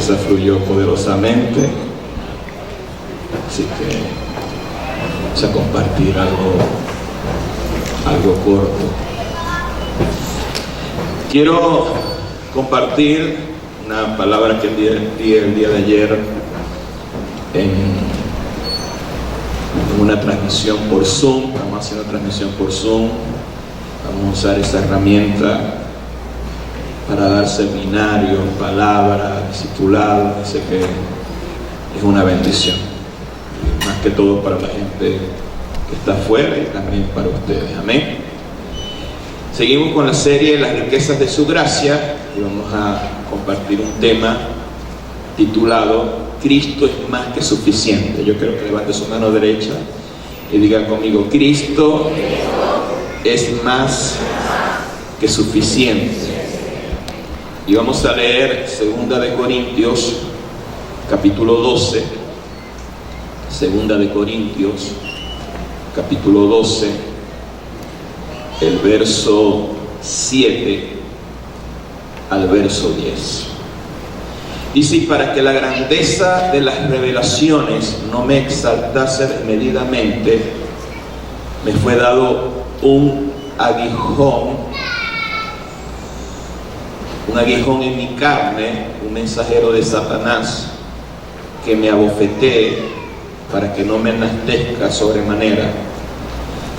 cosa fluyó poderosamente. Así que vamos a compartir algo corto. Quiero compartir una palabra que di el día de ayer en una transmisión por Zoom. Vamos a hacer una transmisión por Zoom. Vamos a usar esa herramienta para dar seminarios, palabras, discipulados. Sé que es una bendición, más que todo para la gente que está afuera y también para ustedes. Amén. Seguimos con la serie Las riquezas de su gracia y vamos a compartir un tema titulado Cristo es más que suficiente. Yo quiero que levante su mano derecha y diga conmigo: Cristo es más que suficiente. Y vamos a leer 2 de Corintios capítulo 12. 2 de Corintios capítulo 12, el verso 7 al verso 10. Dice: y para que la grandeza de las revelaciones no me exaltase desmedidamente, me fue dado un aguijón en mi carne, un mensajero de Satanás, que me abofetee para que no me enaltezca sobremanera.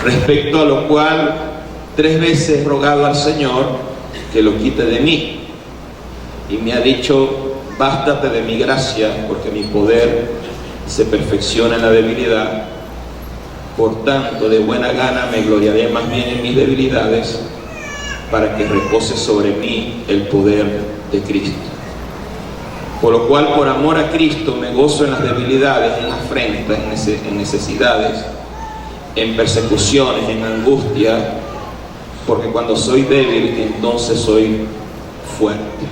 Respecto a lo cual 3 veces he rogado al Señor que lo quite de mí, y me ha dicho: bástate de mi gracia, porque mi poder se perfecciona en la debilidad. Por tanto, de buena gana me gloriaré más bien en mis debilidades, para que repose sobre mí el poder de Cristo. Por lo cual, por amor a Cristo, me gozo en las debilidades, en afrentas, en necesidades, en persecuciones, en angustia, porque cuando soy débil, entonces soy fuerte.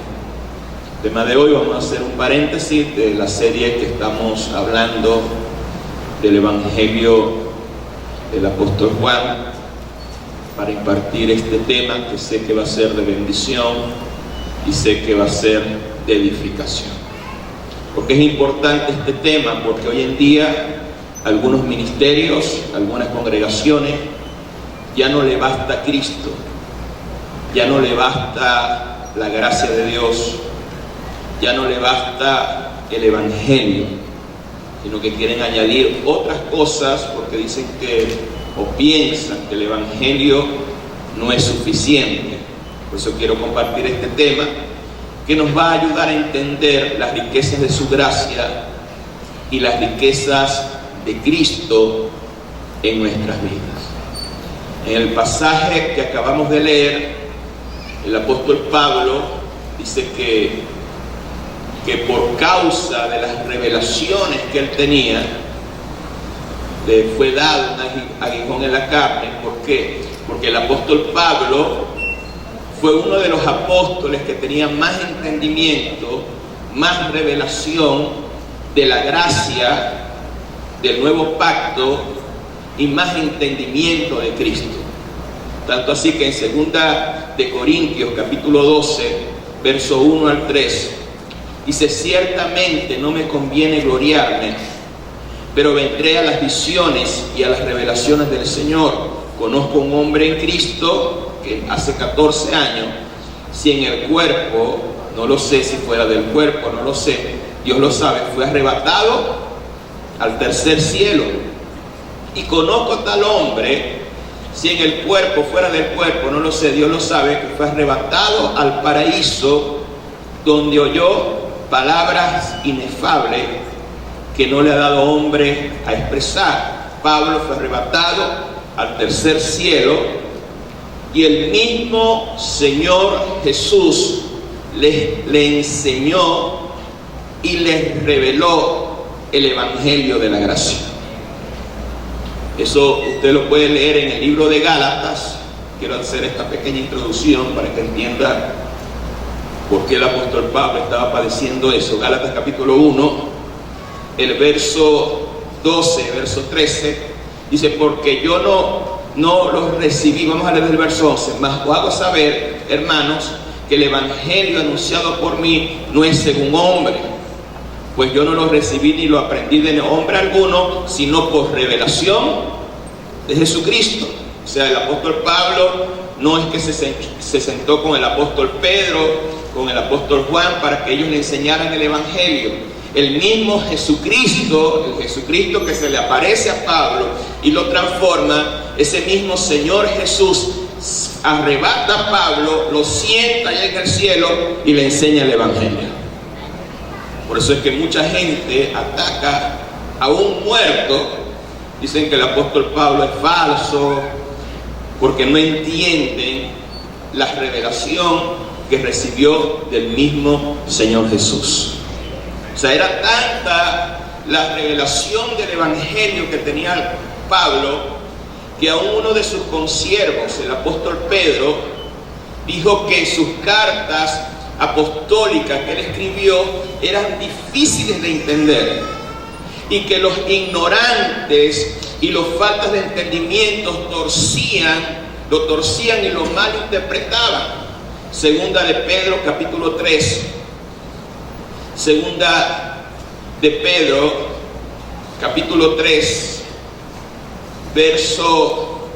El tema de hoy vamos a hacer un paréntesis de la serie que estamos hablando del Evangelio del apóstol Juan, para impartir este tema que sé que va a ser de bendición y sé que va a ser de edificación. Porque es importante este tema, porque hoy en día algunos ministerios, algunas congregaciones, ya no le basta Cristo, ya no le basta la gracia de Dios, ya no le basta el Evangelio, sino que quieren añadir otras cosas porque dicen que, o piensan que el Evangelio no es suficiente. Por eso quiero compartir este tema que nos va a ayudar a entender las riquezas de su gracia y las riquezas de Cristo en nuestras vidas. En el pasaje que acabamos de leer, el apóstol Pablo dice que por causa de las revelaciones que él tenía, le fue dado un aguijón en la carne. ¿Por qué? Porque el apóstol Pablo fue uno de los apóstoles que tenía más entendimiento, más revelación de la gracia del nuevo pacto y más entendimiento de Cristo. Tanto así que en 2 de Corintios capítulo 12, verso 1 al 3, dice: ciertamente no me conviene gloriarme, pero vendré a las visiones y a las revelaciones del Señor. Conozco un hombre en Cristo que hace 14 años, si en el cuerpo, no lo sé, si fuera del cuerpo, no lo sé, Dios lo sabe, fue arrebatado al tercer cielo. Y conozco tal hombre, si en el cuerpo, fuera del cuerpo, no lo sé, Dios lo sabe, que fue arrebatado al paraíso, donde oyó palabras inefables que no le ha dado hombre a expresar. Pablo fue arrebatado al tercer cielo y el mismo Señor Jesús le enseñó y les reveló el Evangelio de la gracia. Eso usted lo puede leer en el libro de Gálatas. Quiero hacer esta pequeña introducción para que entienda por qué el apóstol Pablo estaba padeciendo eso. Gálatas capítulo 1, el verso 12, verso 13, dice: porque yo no los recibí, vamos a leer el verso 11, mas os hago saber, hermanos, que el Evangelio anunciado por mí no es según hombre, pues yo no lo recibí ni lo aprendí de hombre alguno, sino por revelación de Jesucristo. O sea, el apóstol Pablo no es que se sentó con el apóstol Pedro, con el apóstol Juan, para que ellos le enseñaran el evangelio. El mismo Jesucristo, el Jesucristo que se le aparece a Pablo y lo transforma, ese mismo Señor Jesús arrebata a Pablo, lo sienta allá en el cielo y le enseña el evangelio. Por eso es que mucha gente ataca a un muerto, dicen que el apóstol Pablo es falso, porque no entienden la revelación que recibió del mismo Señor Jesús. O sea, era tanta la revelación del evangelio que tenía Pablo, que aún uno de sus consiervos, el apóstol Pedro, dijo que sus cartas apostólicas que él escribió eran difíciles de entender, y que los ignorantes y los faltas de entendimiento lo torcían y lo malinterpretaban. Segunda de Pedro capítulo 3, segunda de Pedro capítulo 3, verso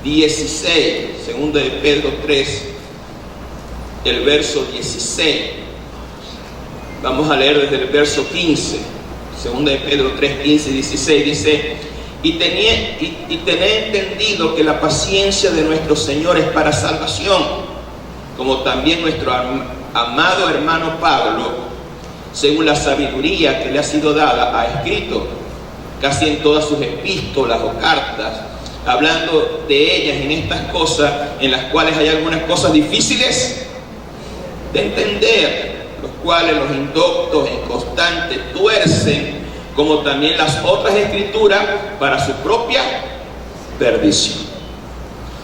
16, segunda de Pedro 3, el verso 16. Vamos a leer desde el verso 15. Segunda de Pedro 3, 15 y 16 dice: y tened entendido que la paciencia de nuestro Señor es para salvación, como también nuestro amado hermano Pablo, según la sabiduría que le ha sido dada, ha escrito casi en todas sus epístolas o cartas, hablando de ellas en estas cosas, en las cuales hay algunas cosas difíciles de entender, los cuales los indoctos e inconstantes tuercen, como también las otras escrituras, para su propia perdición.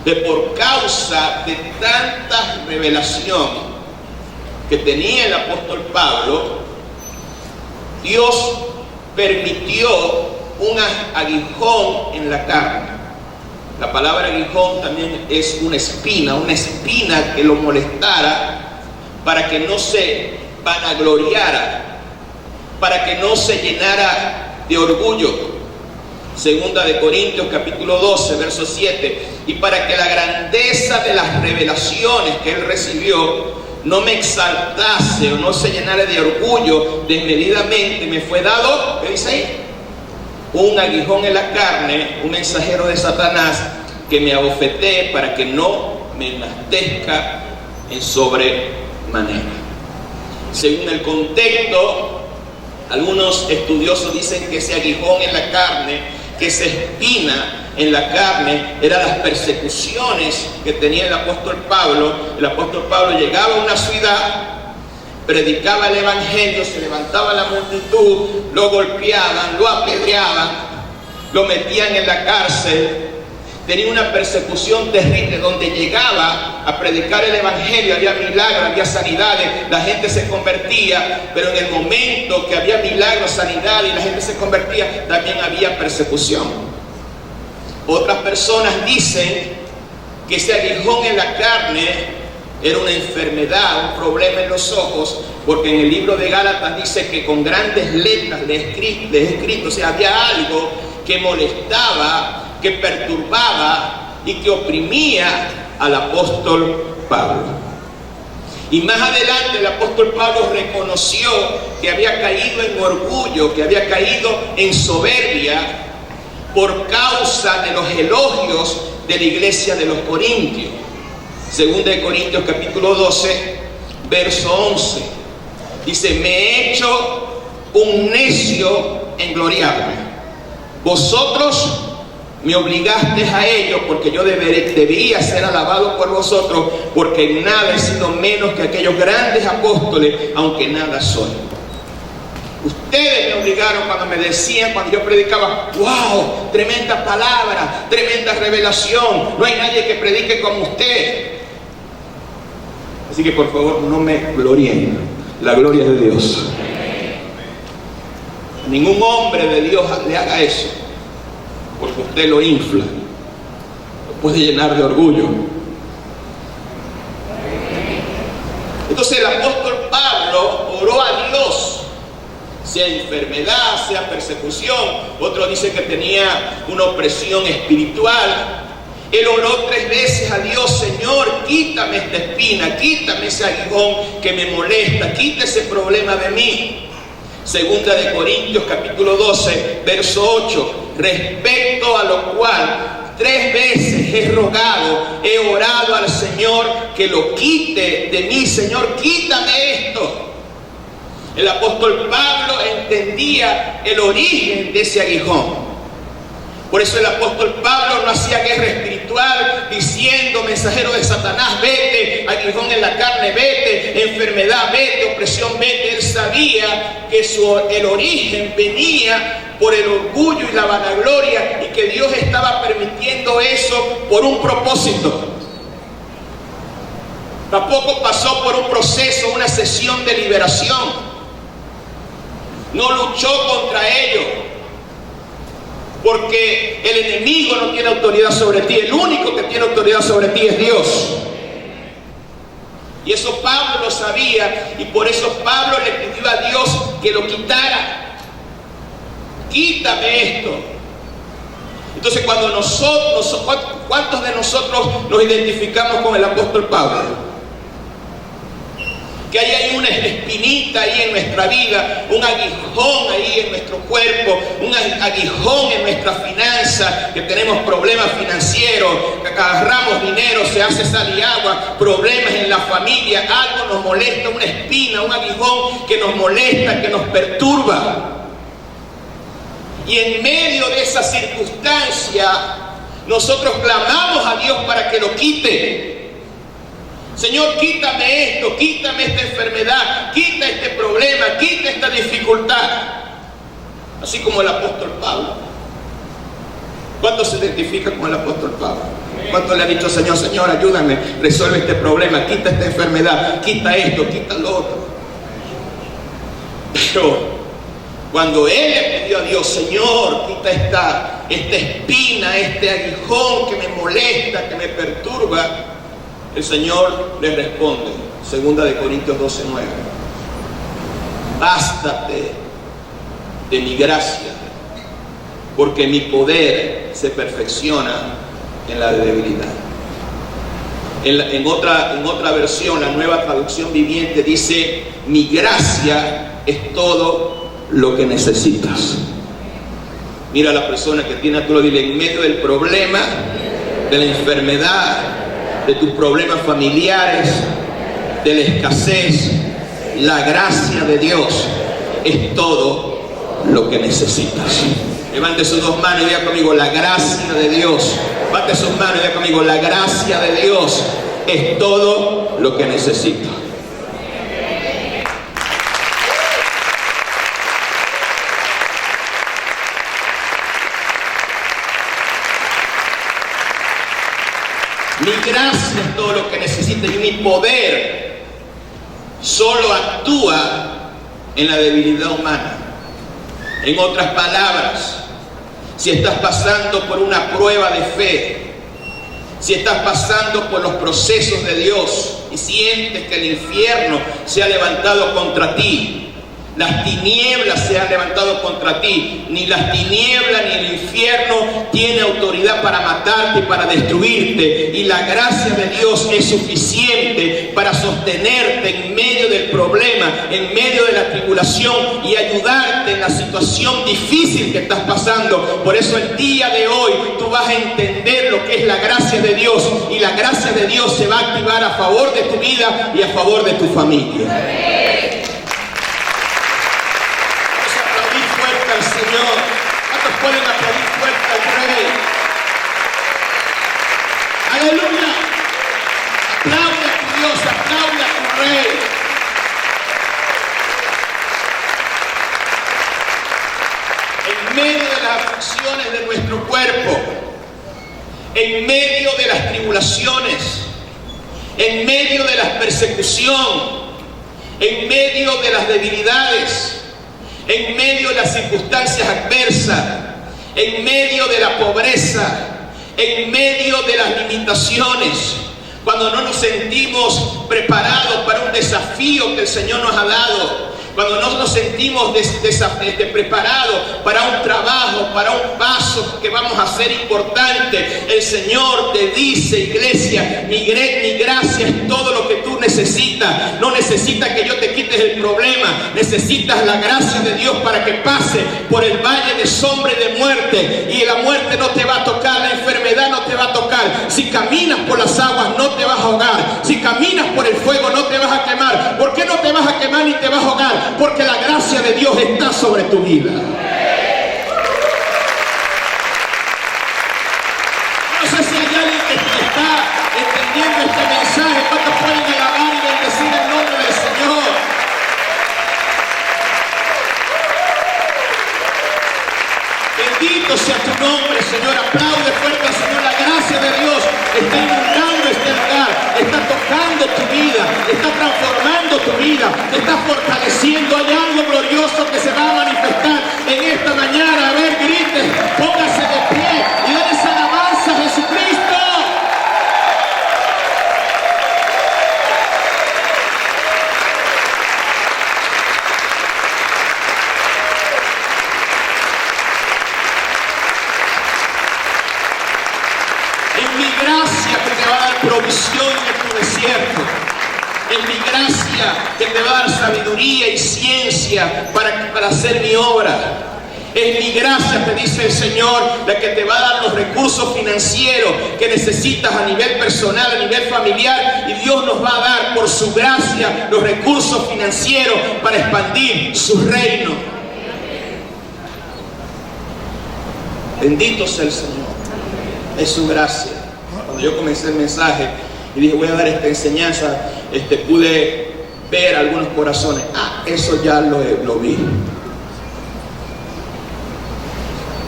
Que por causa de tanta revelación que tenía el apóstol Pablo, Dios permitió un aguijón en la carne. La palabra aguijón también es una espina que lo molestara, para que no se vanagloriara, para que no se llenara de orgullo. Segunda de Corintios capítulo 12, verso 7. Y para que la grandeza de las revelaciones que él recibió no me exaltase o no se llenara de orgullo desmedidamente, me fue dado, ¿qué dice ahí? Un aguijón en la carne, un mensajero de Satanás, que me abofetee para que no me enaltezca en sobremanera. Según el contexto, algunos estudiosos dicen que ese aguijón en la carne, que esa espina en la carne, eran las persecuciones que tenía el apóstol Pablo. El apóstol Pablo llegaba a una ciudad, predicaba el evangelio, se levantaba la multitud, lo golpeaban, lo apedreaban, lo metían en la cárcel. Tenía una persecución terrible. Donde llegaba a predicar el evangelio había milagros, había sanidades, la gente se convertía, pero en el momento que había milagros, sanidad y la gente se convertía, también había persecución. Otras personas dicen que ese aguijón en la carne era una enfermedad, un problema en los ojos, porque en el libro de Gálatas dice que con grandes letras le he escrito, o sea, había algo que molestaba, que perturbaba y que oprimía al apóstol Pablo. Y más adelante el apóstol Pablo reconoció que había caído en orgullo, que había caído en soberbia por causa de los elogios de la iglesia de los Corintios. Segunda de Corintios capítulo 12, verso 11. Dice: me he hecho un necio en gloriarme. Vosotros me obligasteis a ello, porque yo debía ser alabado por vosotros, porque en nada he sido menos que aquellos grandes apóstoles, aunque nada soy. Ustedes me obligaron cuando me decían, cuando yo predicaba: wow, tremenda palabra, tremenda revelación, no hay nadie que predique como usted. Así que por favor no me glorien, la gloria es de Dios. Ningún hombre de Dios le haga eso, porque usted lo infla, lo puede llenar de orgullo. Entonces el apóstol Pablo oró a Dios. sea enfermedad, sea persecución. Otro dice que tenía una opresión espiritual. Él oró 3 veces a Dios: Señor, quítame esta espina, quítame ese aguijón que me molesta, quita ese problema de mí. Segunda de Corintios capítulo 12, verso 8: respecto a lo cual 3 veces he rogado, he orado al Señor que lo quite de mí. Señor, quítame esto. El apóstol Pablo entendía el origen de ese aguijón. Por eso el apóstol Pablo no hacía guerra espiritual diciendo: mensajero de Satanás, vete, aguijón en la carne, vete, enfermedad, vete, opresión, vete. Él sabía que el origen venía por el orgullo y la vanagloria, y que Dios estaba permitiendo eso por un propósito. Tampoco pasó por un proceso, una sesión de liberación. No luchó contra ello, porque el enemigo no tiene autoridad sobre ti. El único que tiene autoridad sobre ti es Dios. Y eso Pablo lo sabía, y por eso Pablo le pidió a Dios que lo quitara. Quítame esto. Entonces, cuando ¿cuántos de nosotros nos identificamos con el apóstol Pablo? Que ahí hay una espinita ahí en nuestra vida, un aguijón ahí en nuestro cuerpo, un aguijón en nuestra finanza, que tenemos problemas financieros, que agarramos dinero, se hace sal y agua, problemas en la familia, algo nos molesta, una espina, un aguijón que nos molesta, que nos perturba. Y en medio de esa circunstancia, nosotros clamamos a Dios para que lo quite. Señor, quítame esto, quítame esta enfermedad, quita este problema, quita esta dificultad. Así como el apóstol Pablo. ¿Cuánto se identifica con el apóstol Pablo? ¿Cuánto le ha dicho: Señor, Señor, ayúdame, resuelve este problema, quita esta enfermedad, quita esto, quita lo otro? Pero cuando él le pidió a Dios: Señor, quita esta espina, este aguijón que me molesta, que me perturba, el Señor le responde, segunda de Corintios 12, 9: bástate de mi gracia, porque mi poder se perfecciona en la debilidad. En otra versión, la Nueva Traducción Viviente, dice: mi gracia es todo lo que necesitas. Mira a la persona que tiene a tu lado, dile: en medio del problema, de la enfermedad, de tus problemas familiares, de la escasez, la gracia de Dios es todo lo que necesitas. Levante sus 2 manos y diga conmigo: la gracia de Dios. Levante sus manos y diga conmigo: la gracia de Dios es todo lo que necesito. Mi gracia es todo lo que necesito, y mi poder solo actúa en la debilidad humana. En otras palabras, si estás pasando por una prueba de fe, si estás pasando por los procesos de Dios y sientes que el infierno se ha levantado contra ti, las tinieblas se han levantado contra ti, ni las tinieblas ni el infierno tiene autoridad para matarte y para destruirte, y la gracia de Dios es suficiente para sostenerte en medio del problema, en medio de la tribulación, y ayudarte en la situación difícil que estás pasando. Por eso el día de hoy tú vas a entender lo que es la gracia de Dios, y la gracia de Dios se va a activar a favor de tu vida y a favor de tu familia. Señor, ¿cuántos pueden aplaudir fuerte al Rey? Aleluya. Aplaude a tu Dios, aplaude a tu Rey. En medio de las aflicciones de nuestro cuerpo, en medio de las tribulaciones, en medio de la persecución, en medio de las debilidades, en medio de las circunstancias adversas, en medio de la pobreza, en medio de las limitaciones, cuando no nos sentimos preparados para un desafío que el Señor nos ha dado, cuando no nos sentimos preparados para un trabajo, para un paso que vamos a hacer importante, el Señor te dice, iglesia, mi gracia es todo lo que tú necesitas. No necesitas que yo te quites el problema, necesitas la gracia de Dios para que pase por el valle de sombra y de muerte, y la muerte no te va a tocar, la enfermedad no te va a tocar. Si caminas por las aguas no te vas a ahogar, si caminas por el fuego no te vas a quemar. ¿Por qué no te vas a quemar ni te vas a ahogar? Porque la gracia de Dios está sobre tu vida. No sé si hay alguien que está entendiendo este mensaje. ¿Cuántos pueden alabar y bendecir el nombre del Señor? Bendito sea tu nombre, Señor. Aplaude fuerte al Señor. La gracia de Dios está inundando este lugar, está tocando tu vida, está transformando tu vida, está fortaleciendo. Hay algo glorioso que se va a manifestar en esta mañana. A ver, grite, póngase de pie y den esa alabanza a Jesucristo. Provisión en tu desierto. Es mi gracia que te va a dar sabiduría y ciencia para hacer mi obra. Es mi gracia, te dice el Señor, la que te va a dar los recursos financieros que necesitas a nivel personal, a nivel familiar, y Dios nos va a dar por su gracia los recursos financieros para expandir su reino. Bendito sea el Señor. Es su gracia. Cuando yo comencé el mensaje y dije voy a dar esta enseñanza, pude ver algunos corazones. Eso ya lo vi.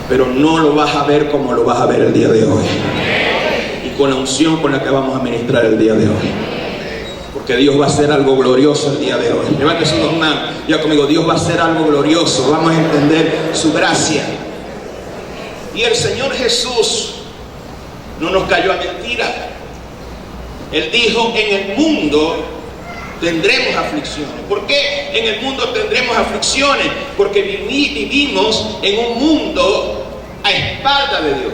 Pero no lo vas a ver como lo vas a ver el día de hoy. Y con la unción con la que vamos a ministrar el día de hoy. Porque Dios va a hacer algo glorioso el día de hoy. Levante sus dos manos. Ya conmigo, Dios va a hacer algo glorioso. Vamos a entender su gracia. Y el Señor Jesús no nos cayó a mentira. Él dijo, en el mundo tendremos aflicciones. ¿Por qué en el mundo tendremos aflicciones? Porque vivimos en un mundo a espalda de Dios.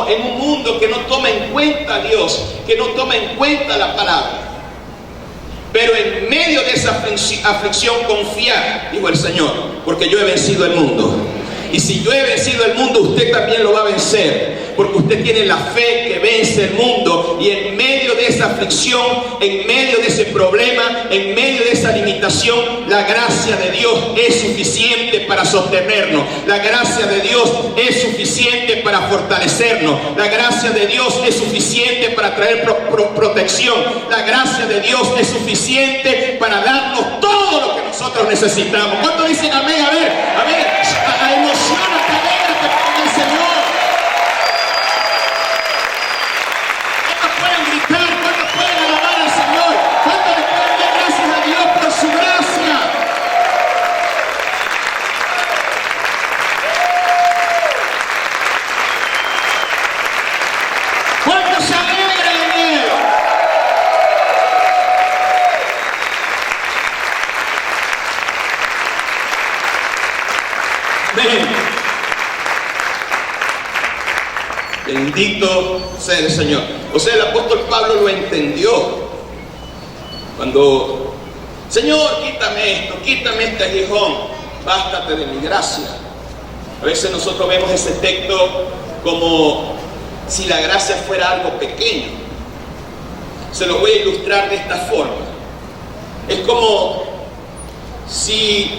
En un mundo que no toma en cuenta a Dios, que no toma en cuenta la palabra. Pero en medio de esa aflicción confiad, dijo el Señor, porque yo he vencido el mundo. Y si yo he vencido el mundo, usted también lo va a vencer. Porque usted tiene la fe que vence el mundo. Y en medio de esa aflicción, en medio de ese problema, en medio de esa limitación, la gracia de Dios es suficiente para sostenernos. La gracia de Dios es suficiente para fortalecernos. La gracia de Dios es suficiente para traer protección. La gracia de Dios es suficiente para darnos todo lo que nosotros necesitamos. ¿Cuántos dicen amén? A ver, emocionate, alégrate con el Señor. ¿Cuántos pueden gritar? ¿Cuántos pueden alabar al Señor? ¿Cuántos le pueden dar gracias a Dios por su gracia? ¿Cuántos se alegran en Él? Bendito sea el Señor. O sea, el apóstol Pablo lo entendió. Cuando, Señor, quítame esto, quítame este aguijón, bástate de mi gracia. A veces nosotros vemos ese texto como si la gracia fuera algo pequeño. Se lo voy a ilustrar de esta forma. Es como si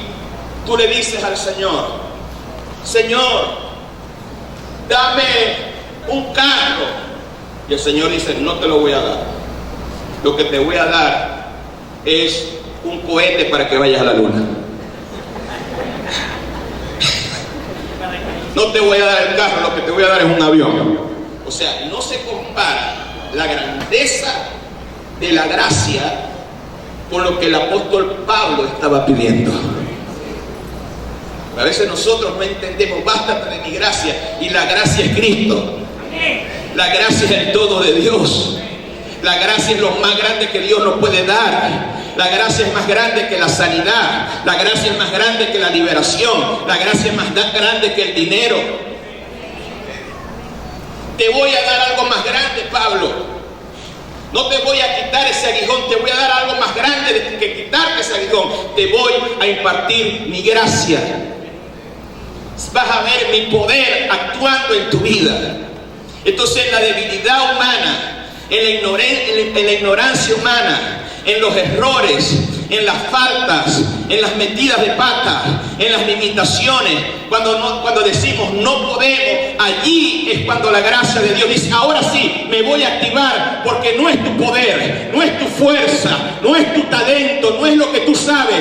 tú le dices al Señor, Señor, dame un carro. Y el Señor dice, no te lo voy a dar. Lo que te voy a dar es un cohete para que vayas a la luna. No te voy a dar el carro, lo que te voy a dar es un avión. O sea, no se compara la grandeza de la gracia con lo que el apóstol Pablo estaba pidiendo. A veces nosotros no entendemos, bástate de mi gracia, y la gracia es Cristo. La gracia es el todo de Dios. La gracia es lo más grande que Dios nos puede dar. La gracia es más grande que la sanidad. La gracia es más grande que la liberación. La gracia es más grande que el dinero. Te voy a dar algo más grande, Pablo. No te voy a quitar ese aguijón, te voy a dar algo más grande que quitarte ese aguijón. Te voy a impartir mi gracia. Vas a ver mi poder actuando en tu vida. Entonces, en la debilidad humana, en la ignorancia humana, en los errores, en las faltas, en las metidas de pata, en las limitaciones, cuando decimos no podemos, allí es cuando la gracia de Dios dice: ahora sí, me voy a activar, porque no es tu poder, no es tu fuerza, no es tu talento, no es lo que tú sabes,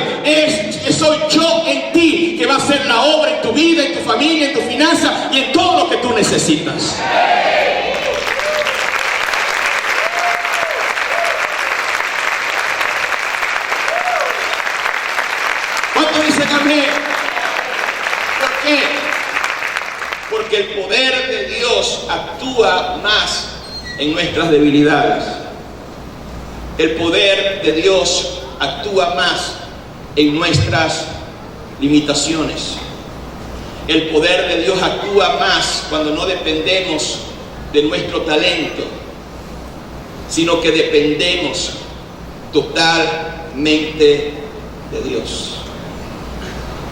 soy yo en ti que va a hacer la obra en tu vida, en tu familia, en tu finanza y en todo lo que tú necesitas. ¿Cuántos dicen amén? ¿Por qué? Porque el poder de Dios actúa más en nuestras debilidades. El poder de Dios actúa más en nuestras limitaciones. El poder de Dios actúa más cuando no dependemos de nuestro talento, sino que dependemos totalmente de Dios.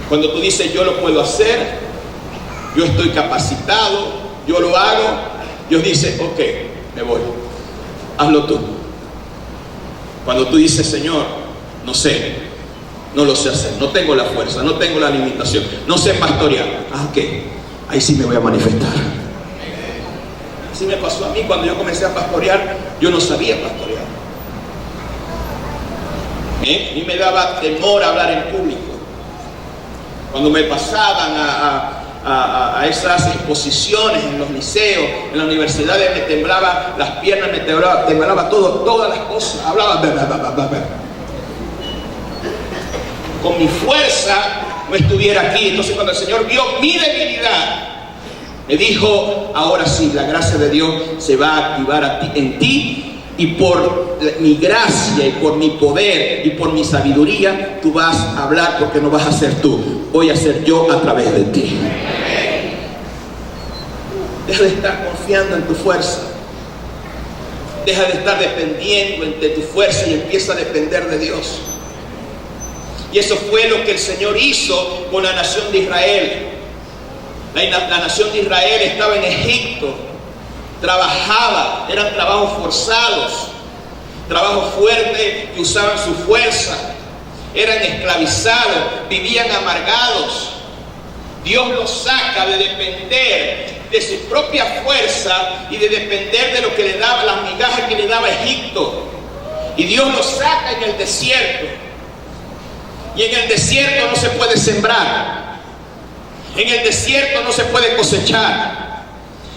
Cuando tú dices: yo lo puedo hacer, yo estoy capacitado, yo lo hago, Dios dice: ok, me voy, hazlo tú. Cuando tú dices: Señor, no sé, no lo sé hacer, no tengo la fuerza, no tengo la limitación, no sé pastorear, ok, ahí sí me voy a manifestar. Así me pasó a mí cuando yo comencé a pastorear. Yo no sabía pastorear. A mí me daba temor hablar en público. Cuando me pasaban a esas exposiciones en los liceos, en las universidades, me temblaban las piernas, me temblaba todo, todas las cosas. Hablaba. Con mi fuerza no estuviera aquí. Entonces, cuando el Señor vio mi debilidad, me dijo: ahora sí, la gracia de Dios se va a activar en ti. Y por mi gracia y por mi poder y por mi sabiduría, tú vas a hablar, porque no vas a ser tú, voy a ser yo a través de ti. Deja de estar confiando en tu fuerza. Deja de estar dependiendo de tu fuerza y empieza a depender de Dios. Y eso fue lo que el Señor hizo con la nación de Israel. La nación de Israel estaba en Egipto. Trabajaba, eran trabajos forzados, trabajos fuertes que usaban su fuerza, eran esclavizados, vivían amargados. Dios los saca de depender de su propia fuerza y de depender de lo que le daba, las migajas que le daba Egipto. Y Dios los saca en el desierto. Y en el desierto no se puede sembrar, en el desierto no se puede cosechar.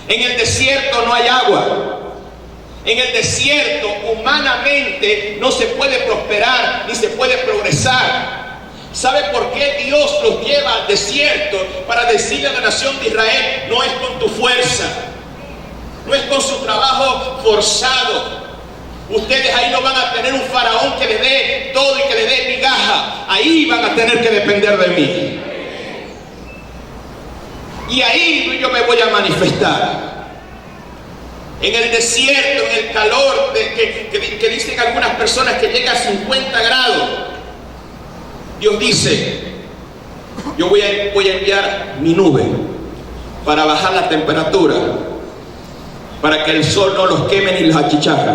En el desierto no hay agua. En el desierto humanamente no se puede prosperar ni se puede progresar. ¿Sabe por qué Dios los lleva al desierto? Para decirle a la nación de Israel: no es con tu fuerza, no es con su trabajo forzado. Ustedes ahí no van a tener un faraón que les dé todo y que les dé migaja. Ahí van a tener que depender de mí. Y ahí yo me voy a manifestar. En el desierto, en el calor que dicen algunas personas que llega a 50 grados, Dios dice: yo voy a enviar mi nube para bajar la temperatura, para que el sol no los queme ni los achicharre.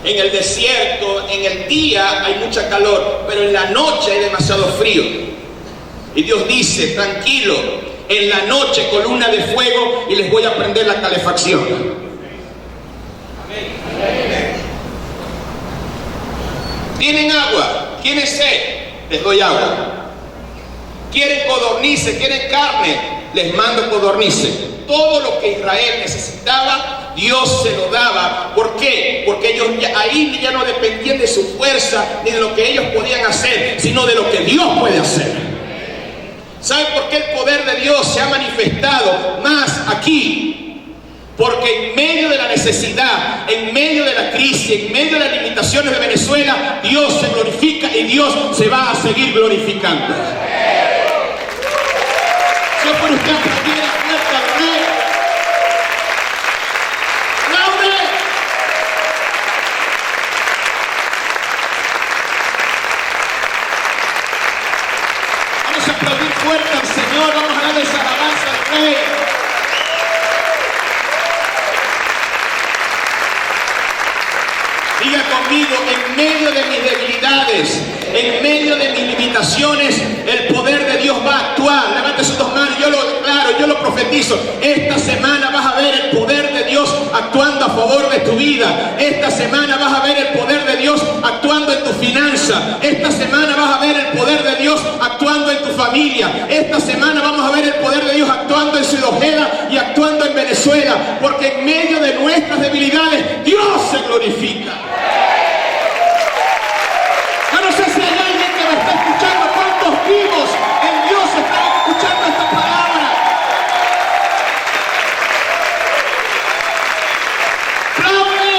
En el desierto, en el día hay mucha calor, pero en la noche hay demasiado frío. Y Dios dice: tranquilo, en la noche columna de fuego y les voy a prender la calefacción. ¿Tienen agua? ¿Quieren sed? Les doy agua. ¿Quieren codornices? ¿Quieren carne? Les mando codornices. Todo lo que Israel necesitaba, Dios se lo daba. ¿Por qué? Porque ellos ahí ya no dependían de su fuerza ni de lo que ellos podían hacer, sino de lo que Dios puede hacer. ¿Saben por qué el poder de Dios se ha manifestado más aquí? Porque en medio de la necesidad, en medio de la crisis, en medio de las limitaciones de Venezuela, Dios se glorifica y Dios se va a seguir glorificando. Yo por usted aplaudir la puerta al Rey. ¡Aplaude! Vamos a aplaudir fuerte al Señor, vamos a darle esa alabanza al Rey. Diga conmigo, en medio de mis debilidades, en medio de mis limitaciones, el poder de Dios va a actuar. Levante sus dos manos, yo lo declaro, yo lo profetizo. Esta semana vas a ver el poder de Dios actuando a favor de tu vida. Esta semana vas a ver el poder de Dios actuando en tu finanza. Esta semana vas a ver el poder de Dios actuando en tu familia. Esta semana vamos a ver el poder de Dios actuando en Ciudad Ojeda y actuando en Venezuela. Porque en medio de nuestras debilidades, Dios se glorifica. Yo no sé si hay alguien que me está escuchando, cuántos vivos en Dios están escuchando esta palabra. ¡Aplaude!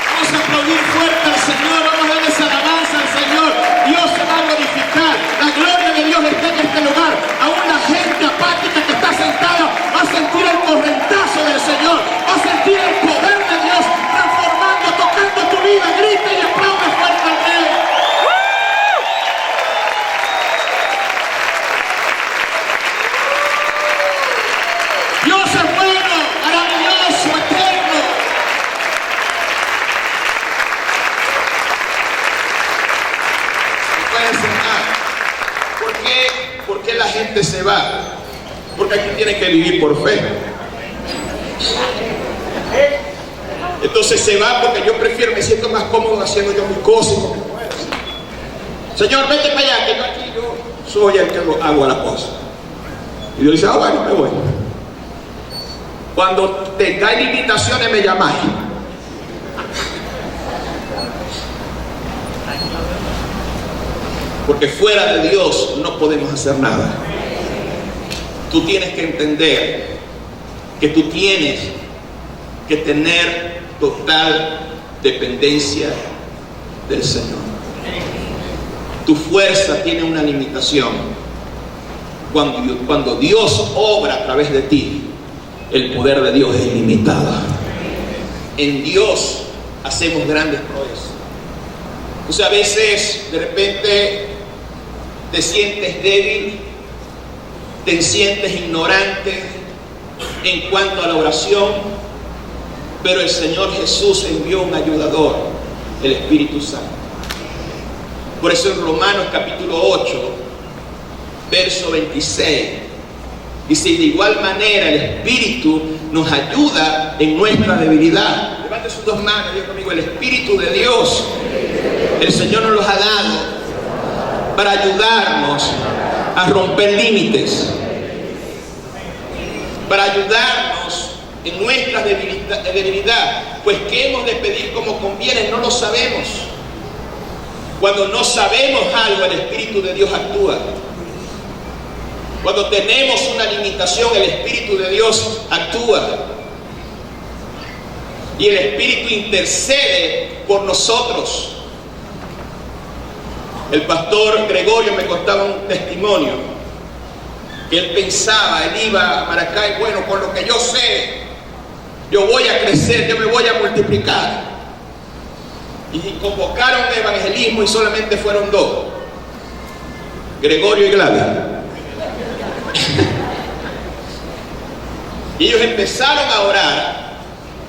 Vamos a aplaudir fuerte al Señor, vamos a darle esa alabanza al Señor. Dios se va a glorificar, la gloria de Dios está en este lugar. Aún la gente apática que está sentada va a sentir el correntazo del Señor, va a sentir el poder de Dios transformando, tocando tu vida. Grita y aplaude fuerte al Rey. Dios es bueno, maravilloso, eterno. Se pueden sentar. ¿Por qué la gente se va? Porque aquí tiene que vivir por fe. Entonces se va porque yo prefiero, me siento más cómodo haciendo yo mis cosas. Señor, vete para allá, que yo aquí yo soy el que hago la cosa. Y Dios dice, bueno, me voy. Cuando tengáis limitaciones me llamáis. Porque fuera de Dios no podemos hacer nada. Tú tienes que entender que tú tienes que tener total dependencia del Señor. Tu fuerza tiene una limitación. Cuando Dios obra a través de ti, el poder de Dios es ilimitado. En Dios hacemos grandes proezas. O sea, a veces de repente te sientes débil, te sientes ignorante en cuanto a la oración, pero el Señor Jesús envió un ayudador, el Espíritu Santo. Por eso en Romanos capítulo 8, verso 26, dice, de igual manera el Espíritu nos ayuda en nuestra debilidad. Levante sus dos manos, diga conmigo, el Espíritu de Dios, el Señor nos los ha dado para ayudarnos a romper límites, para ayudarnos en nuestra debilidad. Pues ¿qué hemos de pedir como conviene? No lo sabemos. Cuando no sabemos algo, el Espíritu de Dios actúa. Cuando tenemos una limitación, el Espíritu de Dios actúa. Y el Espíritu intercede por nosotros. El pastor Gregorio me contaba un testimonio que él pensaba, él iba a Maracay, bueno, con lo que yo sé, yo voy a crecer, yo me voy a multiplicar. Y convocaron de evangelismo y solamente fueron dos, Gregorio y Gladys. Y ellos empezaron a orar,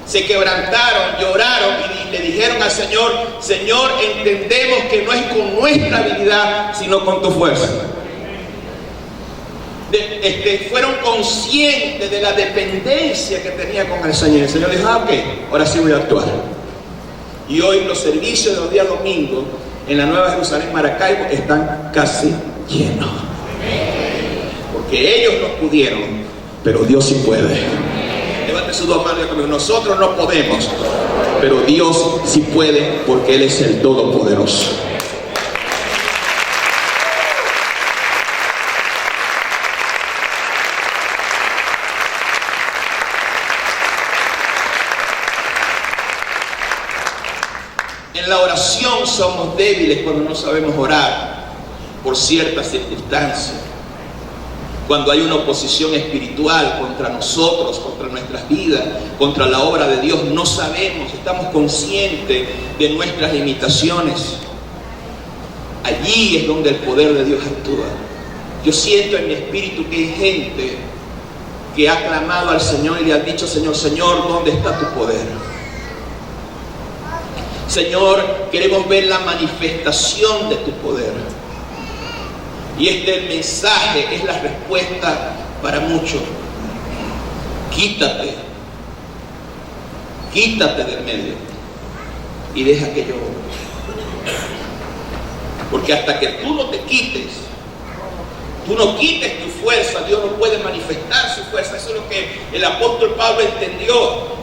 se quebrantaron, lloraron y le dijeron al Señor, Señor, entendemos que no es con nuestra habilidad, sino con tu fuerza. Fueron conscientes de la dependencia que tenía con el Señor. El Señor dijo, ok, ahora sí voy a actuar. Y hoy los servicios de los días domingos en la Nueva Jerusalén, Maracaibo, están casi llenos. Porque ellos no pudieron, pero Dios sí puede. Levante sus dos manos y conmigo. Nosotros no podemos, pero Dios sí puede, porque Él es el Todopoderoso. En la oración somos débiles cuando no sabemos orar por ciertas circunstancias. Cuando hay una oposición espiritual contra nosotros, contra nuestras vidas, contra la obra de Dios, no sabemos, estamos conscientes de nuestras limitaciones. Allí es donde el poder de Dios actúa. Yo siento en mi espíritu que hay gente que ha clamado al Señor y le ha dicho: Señor, Señor, ¿dónde está tu poder? Señor, queremos ver la manifestación de tu poder. Y este mensaje es la respuesta para muchos. Quítate del medio y deja que yo ore. Porque hasta que tú no te quites, tú no quites tu fuerza, Dios no puede manifestar su fuerza. Eso es lo que el apóstol Pablo entendió.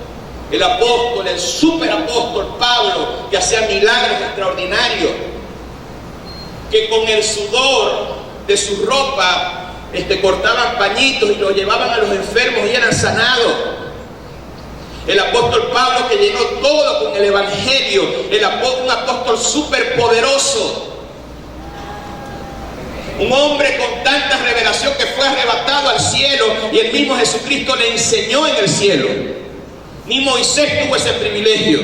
El apóstol, el superapóstol Pablo, que hacía milagros extraordinarios, que con el sudor de su ropa cortaban pañitos y los llevaban a los enfermos y eran sanados. El apóstol Pablo, que llenó todo con el evangelio, un apóstol superpoderoso, un hombre con tanta revelación que fue arrebatado al cielo y el mismo Jesucristo le enseñó en el cielo. Ni Moisés tuvo ese privilegio.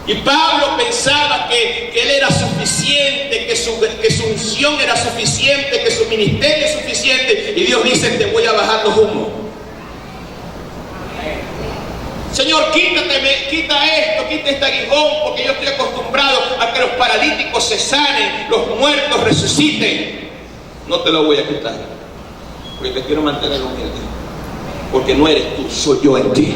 Y Pablo pensaba que él era suficiente, que su unción era suficiente, que su ministerio es suficiente. Y Dios dice: te voy a bajar los humos. Señor, quita esto, quita este aguijón, porque yo estoy acostumbrado a que los paralíticos se sanen, los muertos resuciten. No te lo voy a quitar, porque te quiero mantener humilde. Porque no eres tú, soy yo en ti.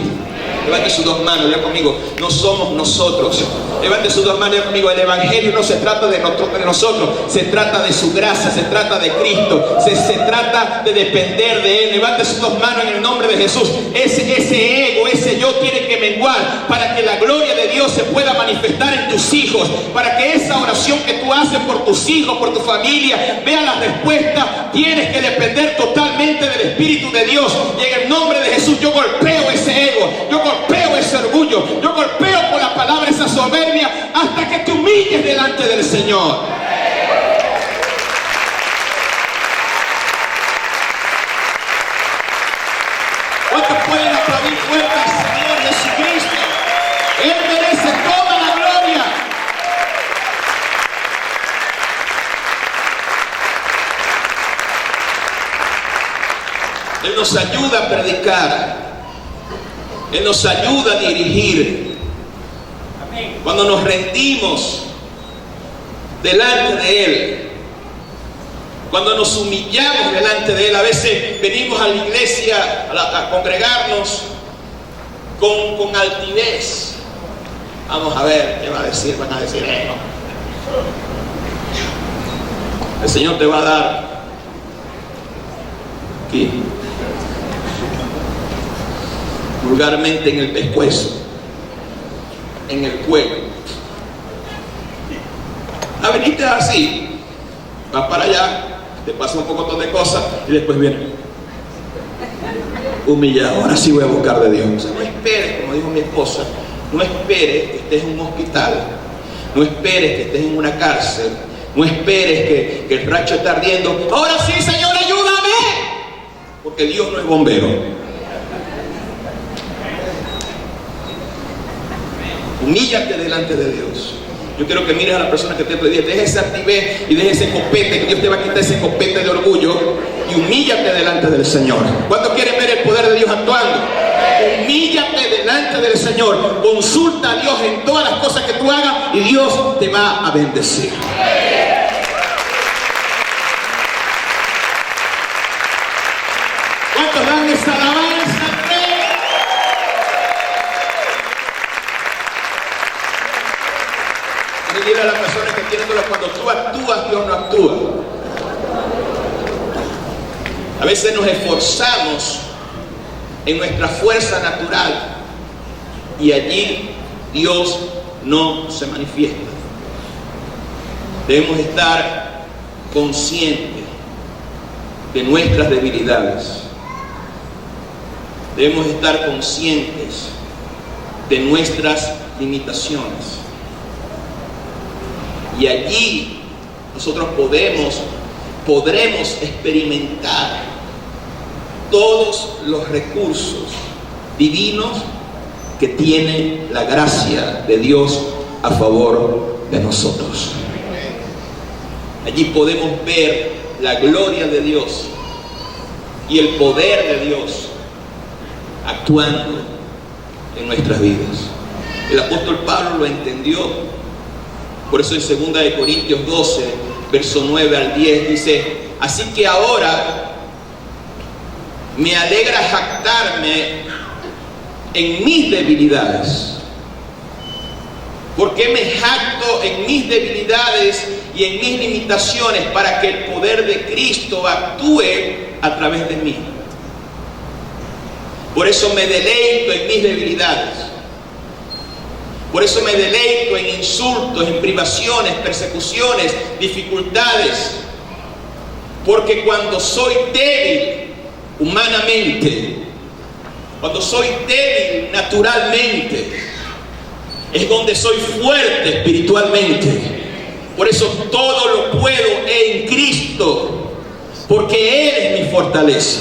Levante sus dos manos, ya conmigo. No somos nosotros. Levante sus dos manos, ya conmigo. El evangelio no se trata de nosotros, se trata de su gracia, se trata de Cristo, se trata de depender de Él. Levante sus dos manos en el nombre de Jesús. Ese ego, ese yo tiene que menguar para que la gloria de Dios se pueda manifestar en tus hijos, para que esa oración que tú haces por tus hijos, por tu familia, vea la respuesta. Tienes que depender totalmente del Espíritu de Dios. Y en el nombre de Jesús yo golpeo ese ego, yo golpeo ese orgullo, yo golpeo por la palabra esa soberbia, hasta que te humilles delante del Señor. ¿Cuántos pueden aplaudir fuerte al Señor Jesucristo? Él merece toda la gloria. Él nos ayuda a predicar. Él nos ayuda a dirigir. Cuando nos rendimos delante de Él, cuando nos humillamos delante de Él, a veces venimos a la iglesia a congregarnos con altivez. Vamos a ver qué va a decir, van a decir eso. El Señor te va a dar aquí, vulgarmente, en el pescuezo, en el cuello. Veniste así, vas para allá, te pasa un poco de cosas y después viene humillado. Ahora sí voy a buscar de Dios. O sea, no esperes, como dijo mi esposa, no esperes que estés en un hospital, no esperes que estés en una cárcel, no esperes que el racho esté ardiendo. Ahora sí, Señor, ayúdame, porque Dios no es bombero. Humíllate delante de Dios. Yo quiero que mires a la persona que te pedía, deje esa altivez y deje ese copete, que Dios te va a quitar ese copete de orgullo, y humíllate delante del Señor. ¿Cuántos quieren ver el poder de Dios actuando? Humíllate delante del Señor, consulta a Dios en todas las cosas que tú hagas y Dios te va a bendecir. ¿Cuántos dan esa alabanza? Dile a las personas que tienen dolor: cuando tú actúas, Dios no actúa. A veces nos esforzamos en nuestra fuerza natural y allí Dios no se manifiesta. Debemos estar conscientes de nuestras debilidades. Debemos estar conscientes de nuestras limitaciones. Y allí nosotros podremos experimentar todos los recursos divinos que tiene la gracia de Dios a favor de nosotros. Allí podemos ver la gloria de Dios y el poder de Dios actuando en nuestras vidas. El apóstol Pablo lo entendió. Por eso en 2 Corintios 12, verso 9 al 10 dice: así que ahora me alegra jactarme en mis debilidades. ¿Por qué me jacto en mis debilidades y en mis limitaciones? Para que el poder de Cristo actúe a través de mí. Por eso me deleito en mis debilidades. Por eso me deleito en insultos, en privaciones, persecuciones, dificultades. Porque cuando soy débil humanamente, cuando soy débil naturalmente, es donde soy fuerte espiritualmente. Por eso todo lo puedo en Cristo, porque Él es mi fortaleza.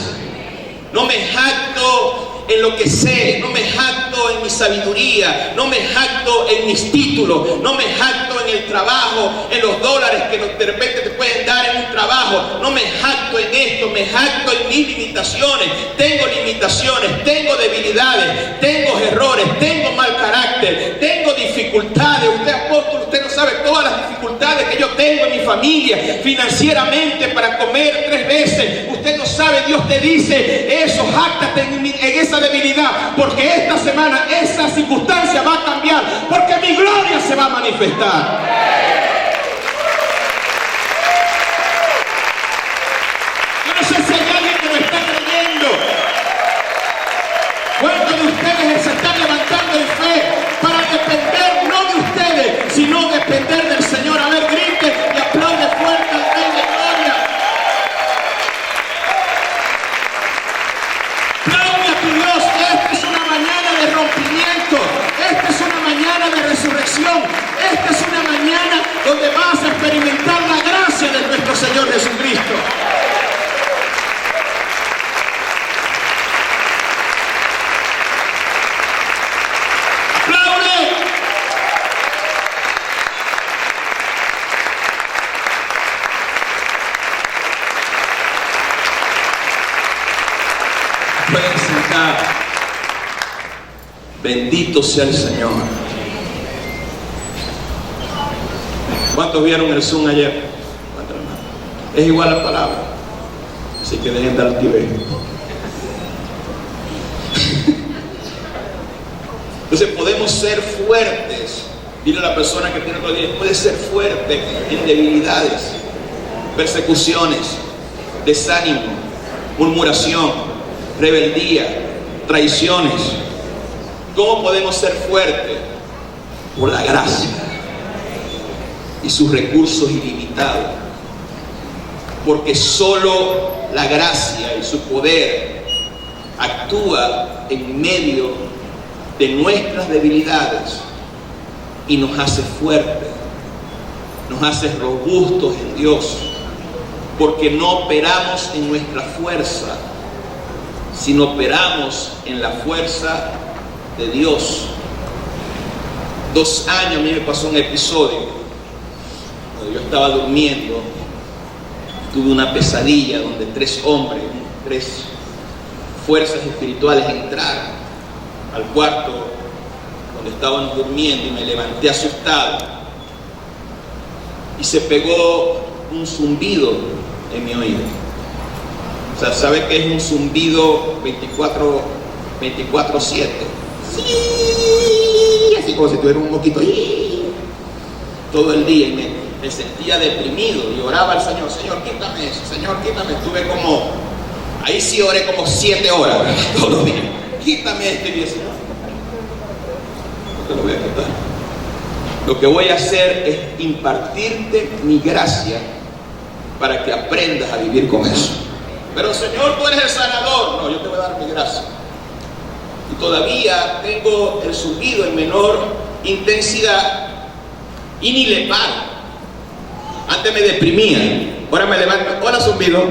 No me jacto en lo que sé, no me jacto en mi sabiduría, no me jacto en mis títulos, no me jacto en el trabajo, en los dólares que de repente te pueden dar en un trabajo. No me jacto en esto, me jacto en mis limitaciones. Tengo limitaciones, tengo debilidades, tengo errores, tengo mal carácter, tengo dificultades. Usted, apóstol, usted no sabe todas las dificultades que yo tengo en mi familia, financieramente, para comer 3 veces. Usted no sabe, Dios te dice eso, jáctate en esa debilidad, porque esta semana esa circunstancia va a cambiar, porque mi gloria se va a manifestar. Yo no sé si hay alguien que lo está creyendo. ¿Cuántos de ustedes se están levantando en fe para depender no de ustedes, sino depender del Señor? A ver, grite y aplaude fuerte al Rey de Gloria. Aplaude a tu Dios. Esta es una mañana de rompimiento. Esta es una mañana de resurrección. Esta es una mañana donde vas a experimentar la gracia de nuestro Señor Jesucristo. Pueden sentar. Bendito sea el Señor. ¿Cuántos vieron el Zoom ayer? Es igual la palabra, así que dejen de altivez. Entonces podemos ser fuertes. Dile a la persona que tiene rodillas: puede ser fuerte en debilidades, persecuciones, desánimo, murmuración, rebeldía, traiciones. ¿Cómo podemos ser fuertes? Por la gracia y sus recursos ilimitados. Porque solo la gracia y su poder actúa en medio de nuestras debilidades y nos hace fuertes, nos hace robustos en Dios. Porque no operamos en nuestra fuerza, sino operamos en la fuerza de Dios. 2 años a mí me pasó un episodio cuando yo estaba durmiendo. Tuve una pesadilla donde 3 hombres, 3 fuerzas espirituales entraron al cuarto donde estábamos durmiendo, y me levanté asustado y se pegó un zumbido en mi oído. O sea, ¿sabe qué es un zumbido 24/7? Sí, así como si tuviera un moquito todo el día, y me sentía deprimido y oraba al Señor: Señor, quítame eso, Señor, quítame. Ahí sí oré como 7 horas todos los días. Quítame esto. Y dije: Señor, no te lo voy a quitar. Lo que voy a hacer es impartirte mi gracia para que aprendas a vivir con eso. Pero Señor, tú eres el sanador. No, yo te voy a dar mi gracia. Y todavía tengo el zumbido en menor intensidad y ni le paro. Antes me deprimía, ahora me levanto. Hola, zumbido.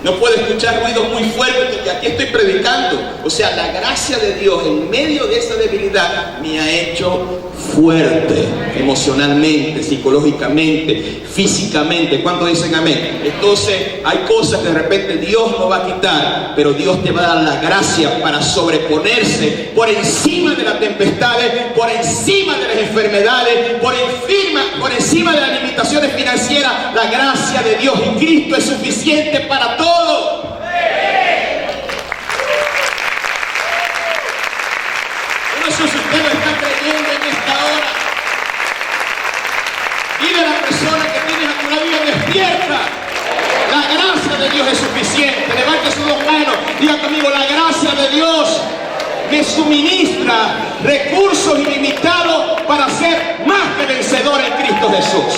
No puedo escuchar ruidos muy fuertes porque aquí estoy predicando. O sea, la gracia de Dios en medio de esa debilidad me ha hecho fuerte, emocionalmente, psicológicamente, físicamente. ¿Cuántos dicen amén? Entonces hay cosas que de repente Dios no va a quitar, pero Dios te va a dar la gracia para sobreponerse por encima de las tempestades, por encima de las enfermedades, por encima de las limitaciones financieras. La gracia de Dios en Cristo es suficiente para todo. No sé si usted lo está creyendo en esta hora. Dile a la persona que tienes a tu lado: despierta. La gracia de Dios es suficiente. Levante sus dos manos. Diga conmigo: la gracia de Dios me suministra recursos ilimitados para ser más que vencedor en Cristo Jesús.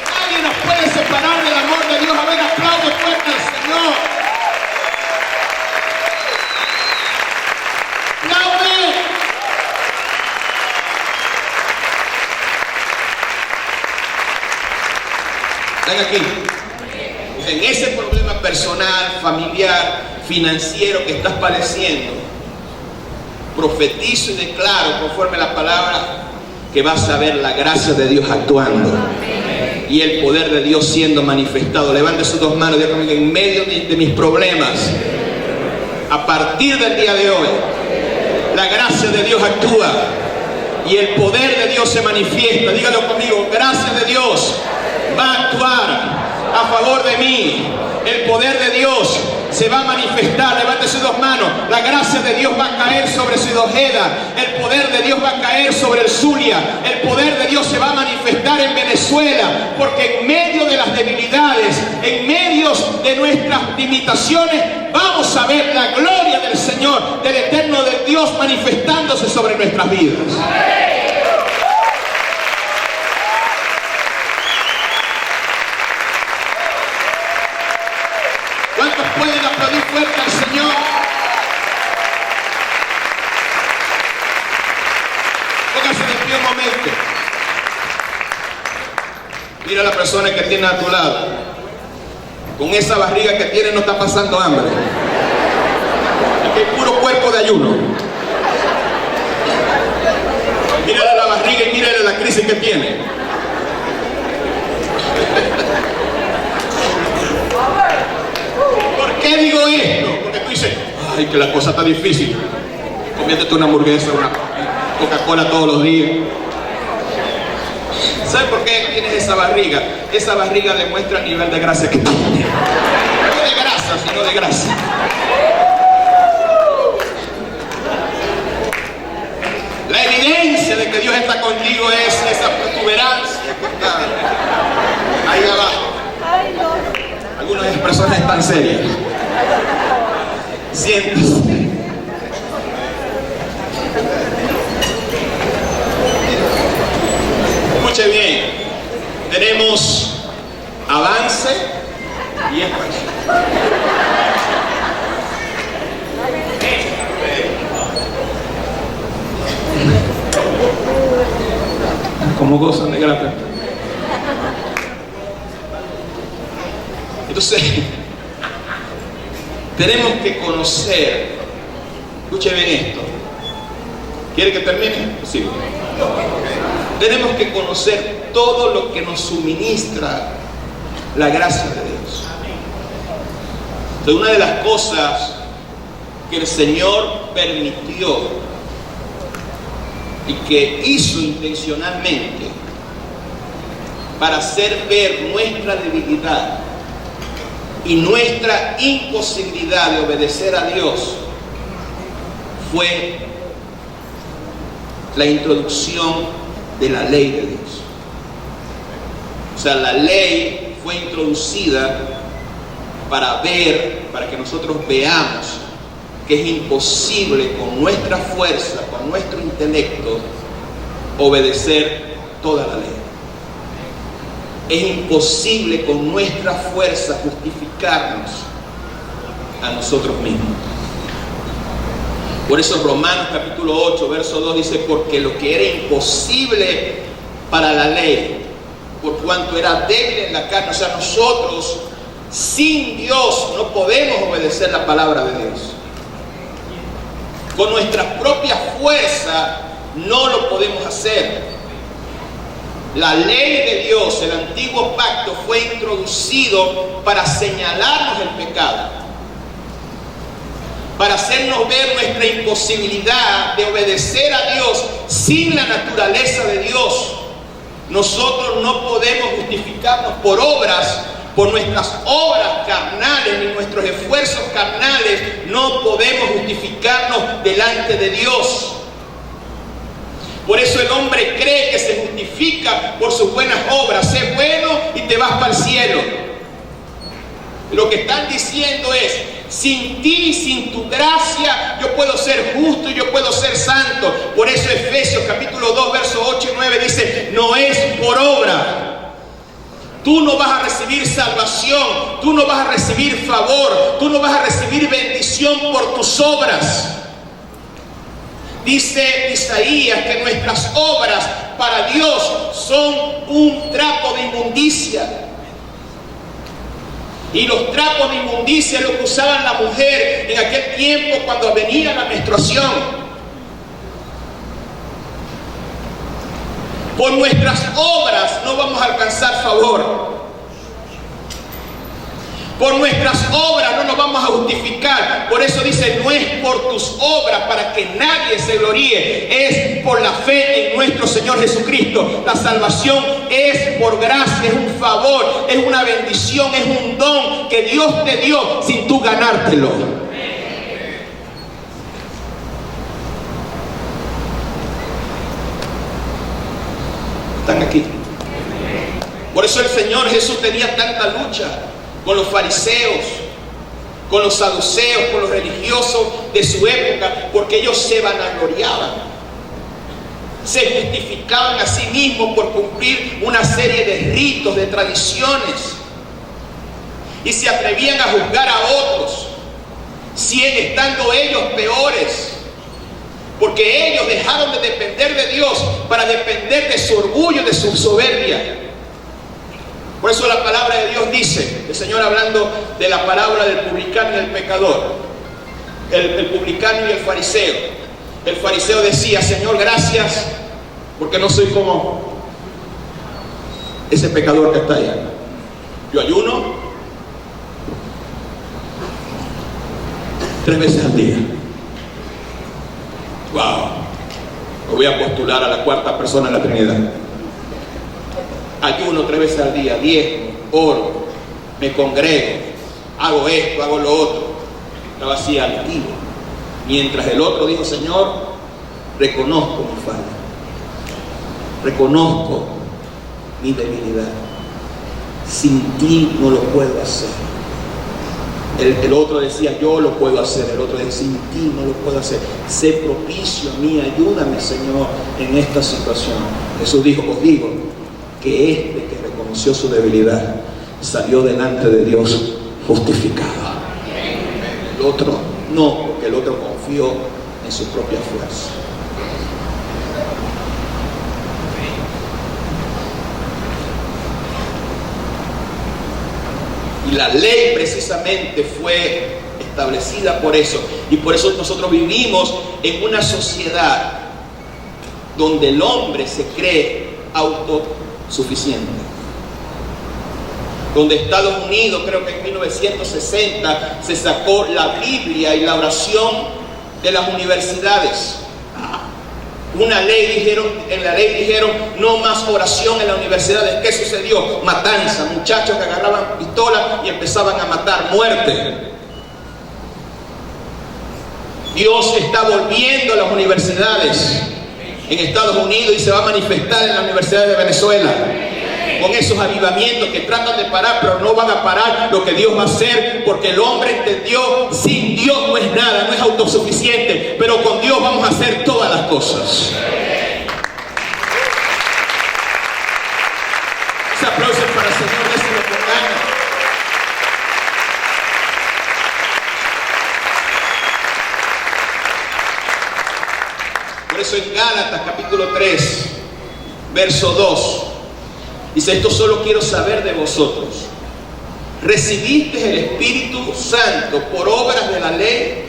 Nadie nos puede separar del amor de Dios. A ver, aplaude fuerte al Señor. ¡Aplaude! Ven aquí. En ese problema personal, familiar, financiero que estás padeciendo, profetizo y declaro conforme a la palabra que vas a ver la gracia de Dios actuando y el poder de Dios siendo manifestado. Levante sus dos manos y diga conmigo: en medio de mis problemas, a partir del día de hoy, la gracia de Dios actúa y el poder de Dios se manifiesta. Dígalo conmigo: gracia de Dios va a actuar a favor de mí. El poder de Dios se va a manifestar. Levante sus dos manos. La gracia de Dios va a caer sobre Sidojeda. El poder de Dios va a caer sobre el Zulia. El poder de Dios se va a manifestar en Venezuela. Porque en medio de las debilidades, en medio de nuestras limitaciones, vamos a ver la gloria del Señor, del eterno de Dios manifestándose sobre nuestras vidas. ¿Cuántos pueden aplaudir fuerte al Señor? Póngase de pie un momento. Mira a la persona que tiene a tu lado. Con esa barriga que tiene no está pasando hambre. Aquí hay puro cuerpo de ayuno. Mírale la barriga y mírale la crisis que tiene. ¿Por qué digo esto? Porque tú dices: ay, que la cosa está difícil. Comiéndote una hamburguesa, una Coca-Cola todos los días. ¿Sabes por qué tienes esa barriga? Esa barriga demuestra el nivel de gracia que tienes. No de grasa, sino de gracia. La evidencia de que Dios está contigo es esa protuberancia que está ahí abajo. Algunas personas están serias. Siéntese. Escuche bien. Tenemos avance y expansión. ¿Cómo gozan de gracia? Entonces, tenemos que conocer. Escuche bien esto. ¿Quiere que termine? Sí. Tenemos que conocer todo lo que nos suministra la gracia de Dios. Entonces, una de las cosas que el Señor permitió y que hizo intencionalmente para hacer ver nuestra debilidad y nuestra imposibilidad de obedecer a Dios fue la introducción de la ley de Dios. O sea, la ley fue introducida para que nosotros veamos que es imposible con nuestra fuerza, con nuestro intelecto, obedecer toda la ley. Es imposible con nuestra fuerza justificarnos a nosotros mismos. Por eso Romanos capítulo 8, verso 2 dice: porque lo que era imposible para la ley, por cuanto era débil en la carne, o sea, nosotros sin Dios no podemos obedecer la palabra de Dios. Con nuestra propia fuerza no lo podemos hacer. La ley de Dios, el antiguo pacto, fue introducido para señalarnos el pecado, para hacernos ver nuestra imposibilidad de obedecer a Dios sin la naturaleza de Dios. Nosotros no podemos justificarnos por obras, por nuestras obras carnales, ni nuestros esfuerzos carnales. No podemos justificarnos delante de Dios. Por eso el hombre cree que se justifica por sus buenas obras. Sé bueno y te vas para el cielo. Lo que están diciendo es: sin ti, sin tu gracia, yo puedo ser justo y yo puedo ser santo. Por eso Efesios capítulo 2, versos 8 y 9 dice: no es por obra. Tú no vas a recibir salvación, tú no vas a recibir favor, tú no vas a recibir bendición por tus obras. Dice Isaías que nuestras obras para Dios son un trapo de inmundicia. Y los trapos de inmundicia lo que usaban la mujer en aquel tiempo cuando venía la menstruación. Por nuestras obras no vamos a alcanzar favor. Por nuestras obras no nos vamos a justificar. Por eso dice: no es por tus obras para que nadie se gloríe. Es por la fe en nuestro Señor Jesucristo. La salvación es por gracia, es un favor, es una bendición, es un don que Dios te dio sin tú ganártelo. Están aquí. Por eso el Señor Jesús tenía tanta lucha con los fariseos, con los saduceos, con los religiosos de su época, porque ellos se vanagloriaban, se justificaban a sí mismos por cumplir una serie de ritos, de tradiciones, y se atrevían a juzgar a otros, estando ellos peores, porque ellos dejaron de depender de Dios para depender de su orgullo, de su soberbia. Por eso la palabra de Dios dice, el Señor hablando de la parábola del publicano y del pecador, el publicano y el fariseo. El fariseo decía: Señor, gracias, porque no soy como ese pecador que está allá. Yo ayuno 3 veces al día. Wow, me voy a postular a la 4ª persona en la Trinidad. Ayuno 3 veces al día, diezmo, oro, me congrego, hago esto, hago lo otro. Estaba así altivo. Mientras el otro dijo: Señor, reconozco mi falla, reconozco mi debilidad, sin ti no lo puedo hacer. El otro decía: yo lo puedo hacer. El otro decía: sin ti no lo puedo hacer. Sé propicio a mí, ayúdame, Señor, en esta situación. Jesús dijo: os digo que este que reconoció su debilidad salió delante de Dios justificado. El otro no, porque el otro confió en su propia fuerza. Y la ley precisamente fue establecida por eso. Y por eso nosotros vivimos en una sociedad donde el hombre se cree autosuficiente. Donde Estados Unidos, creo que en 1960, se sacó la Biblia y la oración de las universidades. En la ley dijeron: no más oración en las universidades. ¿Qué sucedió? Matanza, muchachos que agarraban pistolas y empezaban a matar, muerte. Dios está volviendo a las universidades en Estados Unidos y se va a manifestar en las universidades de Venezuela. Con esos avivamientos que tratan de parar, pero no van a parar lo que Dios va a hacer, porque el hombre entendió: sin Dios no es nada, no es autosuficiente, pero con Dios vamos a hacer todas las cosas. Ese aplauso para el Señor, déselo con ganas. Gálatas capítulo 3, verso 2. Dice: esto solo quiero saber de vosotros. ¿Recibiste el Espíritu Santo por obras de la ley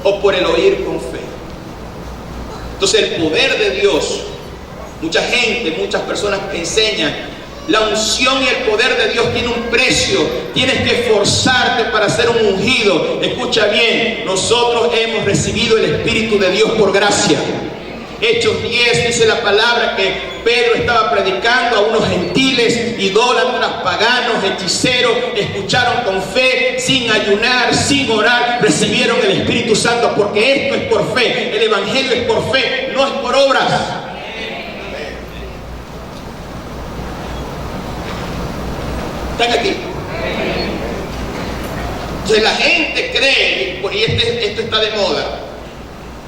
o por el oír con fe? Entonces el poder de Dios, mucha gente, muchas personas enseñan, la unción y el poder de Dios tiene un precio. Tienes que esforzarte para ser un ungido. Escucha bien, nosotros hemos recibido el Espíritu de Dios por gracia. Hechos 10 dice la palabra que Pedro estaba predicando a unos gentiles, idólatras, paganos, hechiceros. Escucharon con fe, sin ayunar, sin orar, recibieron el Espíritu Santo, porque esto es por fe. El evangelio es por fe, no es por obras. ¿Están aquí? Entonces la gente cree, y esto está de moda,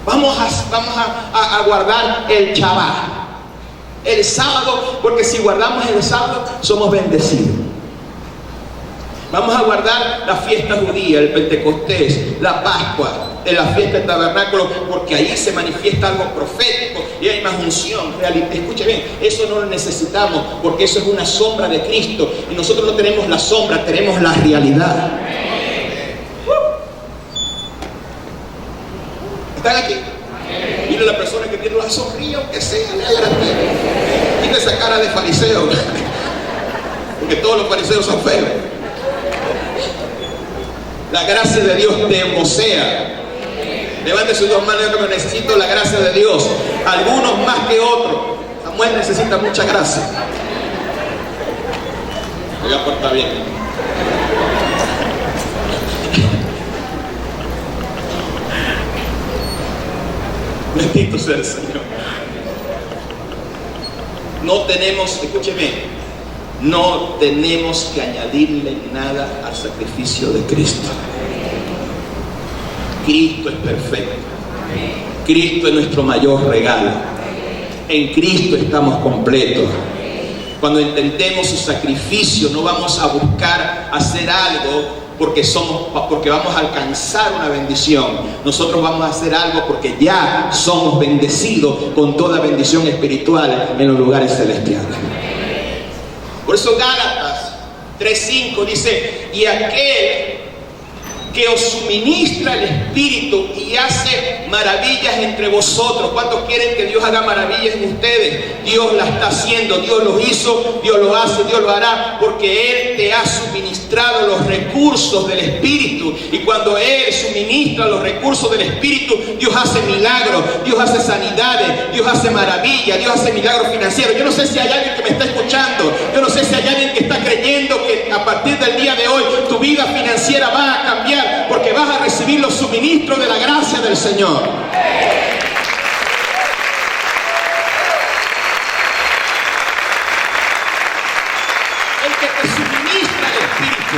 vamos a guardar el Shabbat, el sábado, porque si guardamos el sábado somos bendecidos. Vamos a guardar la fiesta judía, el Pentecostés, la Pascua, la fiesta del tabernáculo, porque ahí se manifiesta algo profético y hay más unción. Escuche bien, eso no lo necesitamos, porque eso es una sombra de Cristo, y nosotros no tenemos la sombra, tenemos la realidad. ¿Están aquí? Mira la persona que tiene la sonrisa, aunque sea, tiene esa cara de fariseo, porque todos los fariseos son feos. La gracia de Dios te hermosea. Levante sus dos manos, yo que me necesito la gracia de Dios. Algunos más que otros. Samuel necesita mucha gracia. Voy a portar bien. Bendito sea el Señor. No tenemos, escúcheme, no tenemos que añadirle nada al sacrificio de Cristo. Cristo es perfecto. Cristo es nuestro mayor regalo. En Cristo estamos completos. Cuando intentemos su sacrificio, no vamos a buscar hacer algo porque vamos a alcanzar una bendición. Nosotros vamos a hacer algo porque ya somos bendecidos con toda bendición espiritual en los lugares celestiales. Por eso Gálatas 3:5 dice: y aquel que os suministra el Espíritu y hace maravillas entre vosotros. ¿Cuántos quieren que Dios haga maravillas en ustedes? Dios la está haciendo, Dios lo hizo, Dios lo hace, Dios lo hará, porque Él te ha suministrado los recursos del Espíritu. Y cuando Él suministra los recursos del Espíritu, Dios hace milagros, Dios hace sanidades, Dios hace maravillas, Dios hace milagros financieros. Yo no sé si hay alguien que me está escuchando, yo no sé si hay alguien que está creyendo que a partir del día de hoy tu vida financiera va a cambiar, porque vas a recibir los suministros de la gracia del Señor. El que te suministra el Espíritu,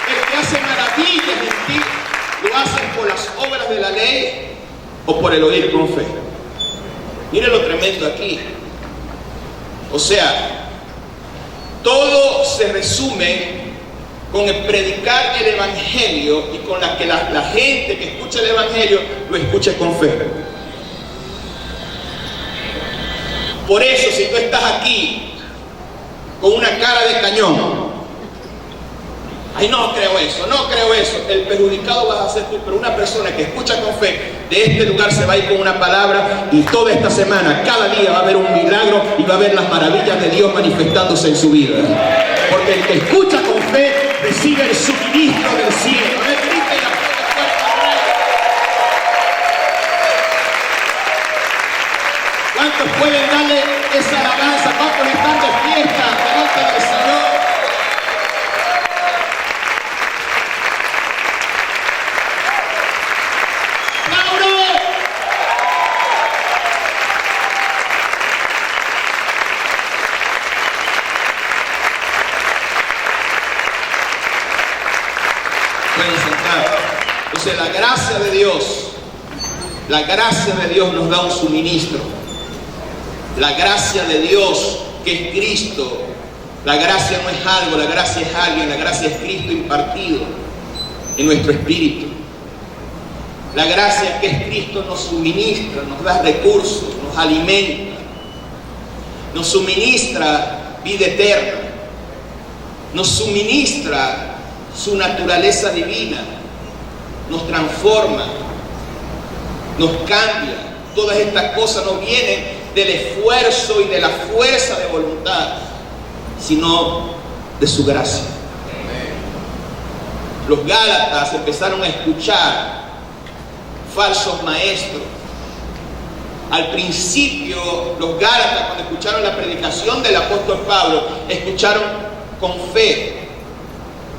el que hace maravillas en ti, lo hacen por las obras de la ley o por el oír con fe. Mire lo tremendo aquí. O sea, todo se resume con el predicar el Evangelio y con la que la gente que escucha el Evangelio lo escuche con fe. Por eso, si tú estás aquí con una cara de cañón, ay, no creo eso, el perjudicado vas a ser tú. Pero una persona que escucha con fe, de este lugar se va a ir con una palabra, y toda esta semana, cada día va a haber un milagro y va a haber las maravillas de Dios manifestándose en su vida. Porque el que escucha con fe recibe el suministro del cielo. ¿Cuántos pueden darle esa alabanza? ¿Cuántos están de fiesta delante del Señor? Entonces la gracia de Dios nos da un suministro. La gracia de Dios, que es Cristo. La gracia no es algo, la gracia es alguien, la gracia es Cristo impartido en nuestro espíritu. La gracia que es Cristo nos suministra, nos da recursos, nos alimenta, nos suministra vida eterna, nos suministra su naturaleza divina, nos transforma, nos cambia. Todas estas cosas no vienen del esfuerzo y de la fuerza de voluntad, sino de su gracia. Los Gálatas empezaron a escuchar falsos maestros. Al principio, los Gálatas, cuando escucharon la predicación del apóstol Pablo, escucharon con fe,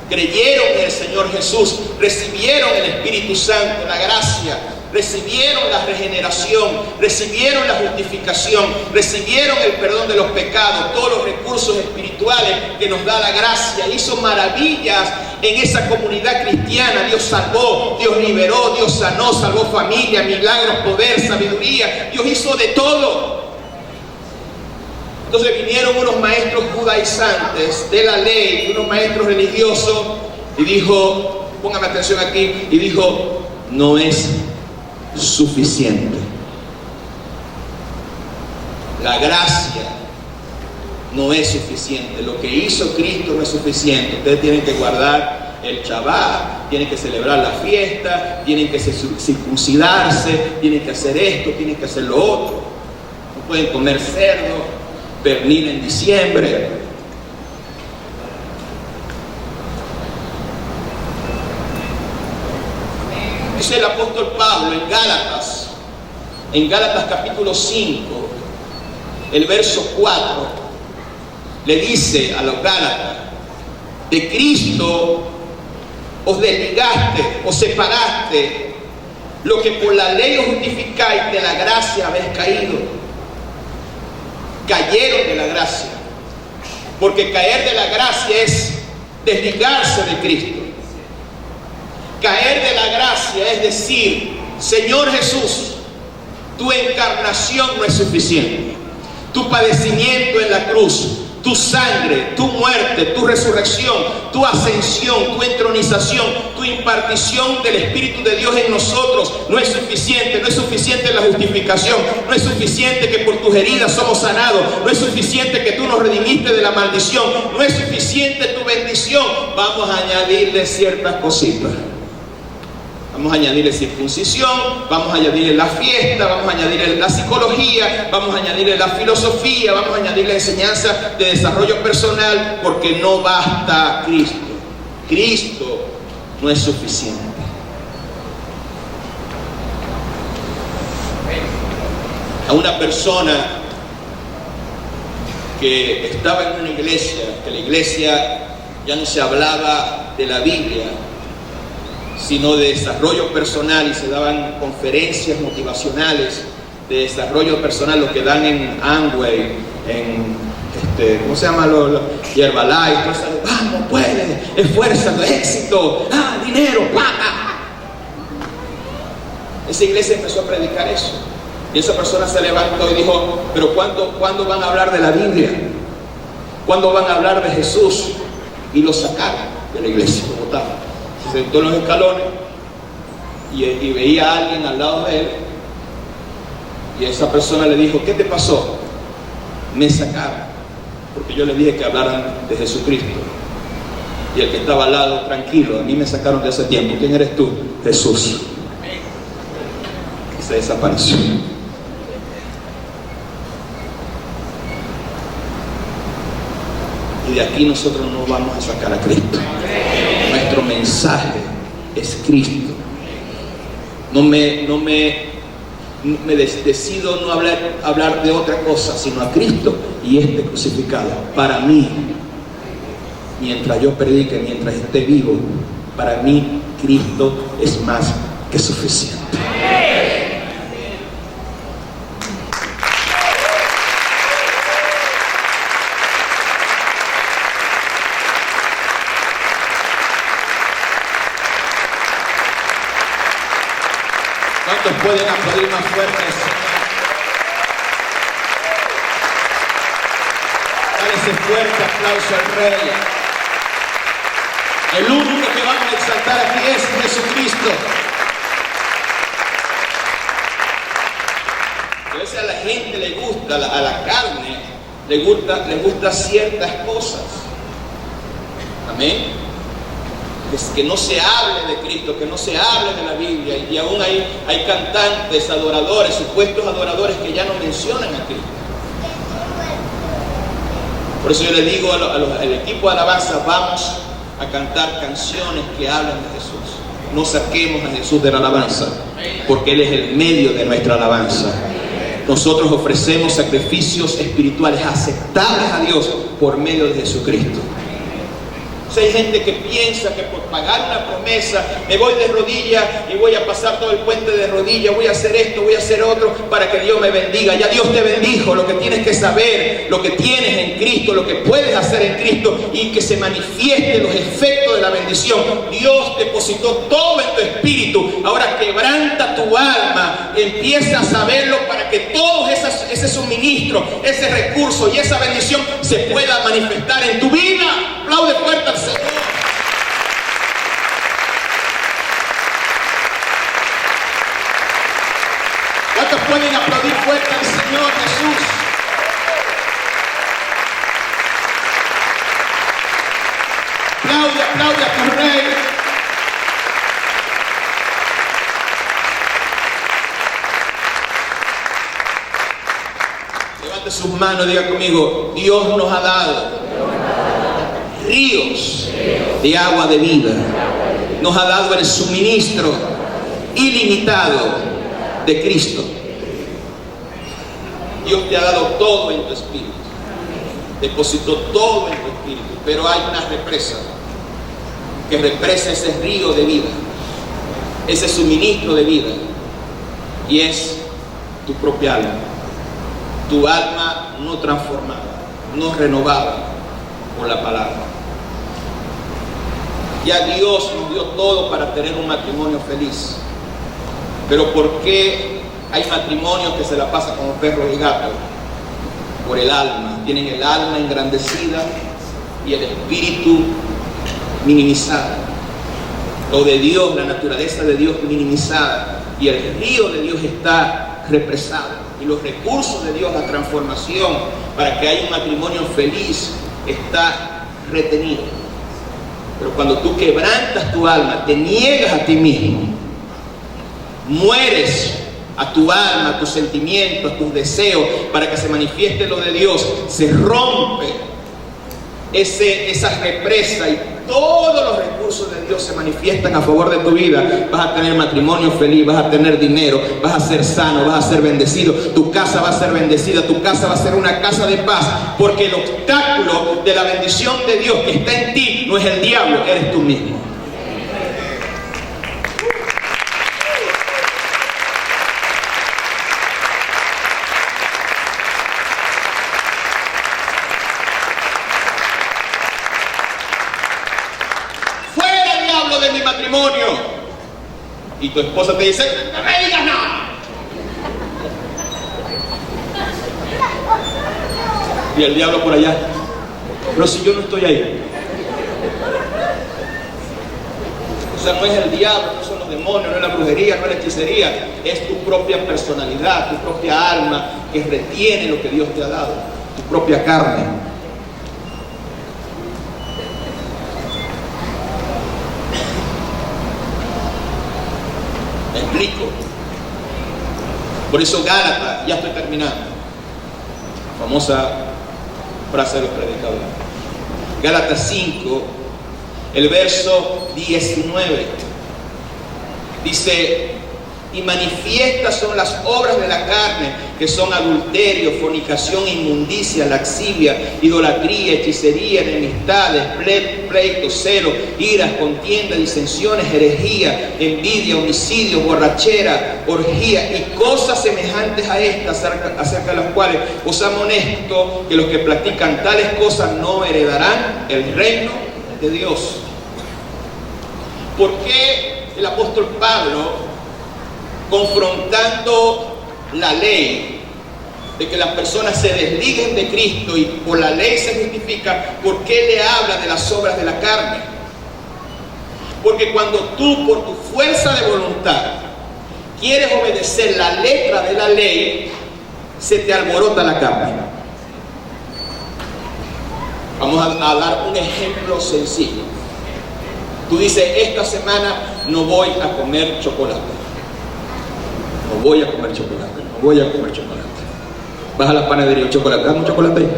creyeron en el Señor Jesús, recibieron el Espíritu Santo, la gracia, recibieron la regeneración, recibieron la justificación, recibieron el perdón de los pecados, todos los recursos espirituales que nos da la gracia. Hizo maravillas en esa comunidad cristiana. Dios salvó, Dios liberó, Dios sanó, salvó familia, milagros, poder, sabiduría. Dios hizo de todo. Entonces vinieron unos maestros judaizantes de la ley, unos maestros religiosos, y dijo, póngame atención aquí, y dijo, no es suficiente. La gracia no es suficiente. Lo que hizo Cristo no es suficiente. Ustedes tienen que guardar el Shabbat, tienen que celebrar la fiesta, tienen que circuncidarse, tienen que hacer esto, tienen que hacer lo otro. No pueden comer cerdo, pernil en diciembre. Dice el apóstol Pablo en Gálatas capítulo 5, el verso 4, le dice a los Gálatas: de Cristo os desligaste, os separaste, lo que por la ley os justificáis, de la gracia habéis caído. Cayeron de la gracia, porque caer de la gracia es desligarse de Cristo. Caer de la gracia es decir: Señor Jesús, tu encarnación no es suficiente, tu padecimiento en la cruz, tu sangre, tu muerte, tu resurrección, tu ascensión, tu entronización, tu impartición del Espíritu de Dios en nosotros no es suficiente. No es suficiente la justificación, no es suficiente que por tus heridas somos sanados, no es suficiente que tú nos redimiste de la maldición, no es suficiente tu bendición. Vamos a añadirle ciertas cositas. Vamos a añadirle circuncisión, vamos a añadirle la fiesta, vamos a añadirle la psicología, vamos a añadirle la filosofía, vamos a añadirle enseñanza de desarrollo personal, porque no basta Cristo. Cristo no es suficiente. A una persona que estaba en una iglesia, que la iglesia ya no se hablaba de la Biblia, sino de desarrollo personal, y se daban conferencias motivacionales de desarrollo personal, lo que dan en Amway, en ¿cómo se llama? Herbalife. Vamos, puedes, esfuérzate, éxito, dinero, plata. Esa iglesia empezó a predicar eso, y esa persona se levantó y dijo: pero ¿cuándo van a hablar de la Biblia? ¿Cuándo van a hablar de Jesús? Y lo sacaron de la iglesia, lo botaron. Se sentó en los escalones y veía a alguien al lado de él, y esa persona le dijo: ¿qué te pasó? Me sacaron porque yo les dije que hablaran de Jesucristo. Y el que estaba al lado: tranquilo, a mí me sacaron de ese tiempo. ¿Quién eres tú? Jesús. Y se desapareció. Y de aquí nosotros no vamos a sacar a Cristo. Nuestro mensaje es Cristo. Decido no hablar de otra cosa, sino a Cristo y este crucificado. Para mí, mientras yo predique, mientras esté vivo, para mí Cristo es más que suficiente. ¿Cuántos pueden aplaudir más fuertes? Dale ese fuerte aplauso al Rey. El único que vamos a exaltar aquí es Jesucristo. veces a la gente le gusta, a la carne, le gusta ciertas cosas. Amén. Es que no se hable de Cristo, que no se hable de la Biblia. Y aún hay cantantes, adoradores, supuestos adoradores que ya no mencionan a Cristo. Por eso yo le digo al equipo de alabanza, vamos a cantar canciones que hablan de Jesús. No saquemos a Jesús de la alabanza, porque Él es el medio de nuestra alabanza. Nosotros ofrecemos sacrificios espirituales aceptables a Dios por medio de Jesucristo. Hay gente que piensa que por pagar una promesa me voy de rodillas y voy a pasar todo el puente de rodillas, voy a hacer esto, voy a hacer otro para que Dios me bendiga. Ya Dios te bendijo. Lo que tienes que saber, lo que tienes en Cristo, lo que puedes hacer en Cristo y que se manifieste los efectos de la bendición. Dios depositó todo en tu espíritu. Ahora quebranta tu alma, empieza a saberlo para que todo ese suministro, ese recurso y esa bendición se pueda manifestar en tu vida. Aplaude fuerte al Señor. ¿Cuántos pueden aplaudir fuerte al Señor Jesús? Aplaude a tu Rey. Levante sus manos, diga conmigo: Dios nos ha dado ríos de agua de vida. Nos ha dado el suministro ilimitado de Cristo. Dios te ha dado todo en tu espíritu. Depositó todo en tu espíritu. Pero hay una represa que represa ese río de vida, ese suministro de vida, y es tu propia alma. Tu alma no transformada, no renovada por la palabra. Ya Dios nos dio todo para tener un matrimonio feliz. Pero ¿por qué hay matrimonios que se la pasan como perros y gatos? Por el alma. Tienen el alma engrandecida y el espíritu minimizado. Lo de Dios, la naturaleza de Dios minimizada, y el río de Dios está represado. Y los recursos de Dios, la transformación para que haya un matrimonio feliz, está retenido. Pero cuando tú quebrantas tu alma, te niegas a ti mismo, mueres a tu alma, a tus sentimientos, a tus deseos, para que se manifieste lo de Dios, se rompe esa represa y todos los recursos de Dios se manifiestan a favor de tu vida. Vas a tener matrimonio feliz, vas a tener dinero, vas a ser sano, vas a ser bendecido, tu casa va a ser bendecida, tu casa va a ser una casa de paz, porque el obstáculo de la bendición de Dios que está en ti no es el diablo, eres tú mismo. Y tu esposa te dice: no me digas nada. Y el diablo por allá: pero si yo no estoy ahí. O sea, no es el diablo, no son los demonios, no es la brujería, no es la hechicería. Es tu propia personalidad, tu propia alma que retiene lo que Dios te ha dado, tu propia carne. Explico. Por eso Gálatas, ya estoy terminando, famosa frase de los predicadores, Gálatas 5, el verso 19, dice: y manifiestas son las obras de la carne, que son adulterio, fornicación, inmundicia, laxivia, idolatría, hechicería, enemistades, pleitos, celos, iras, contiendas, disensiones, herejía, envidia, homicidio, borrachera, orgía y cosas semejantes a estas, acerca de las cuales os amonesto que los que practican tales cosas no heredarán el reino de Dios. ¿Por qué el apóstol Pablo, confrontando la ley de que las personas se desliguen de Cristo y por la ley se justifica, por qué le habla de las obras de la carne? Porque cuando tú, por tu fuerza de voluntad, quieres obedecer la letra de la ley, se te alborota la carne. Vamos a dar un ejemplo sencillo. Tú dices, esta semana no voy a comer chocolate. No voy a comer chocolate. No voy a comer chocolate. Vas a la panadería, chocolate. Dame un chocolate ahí.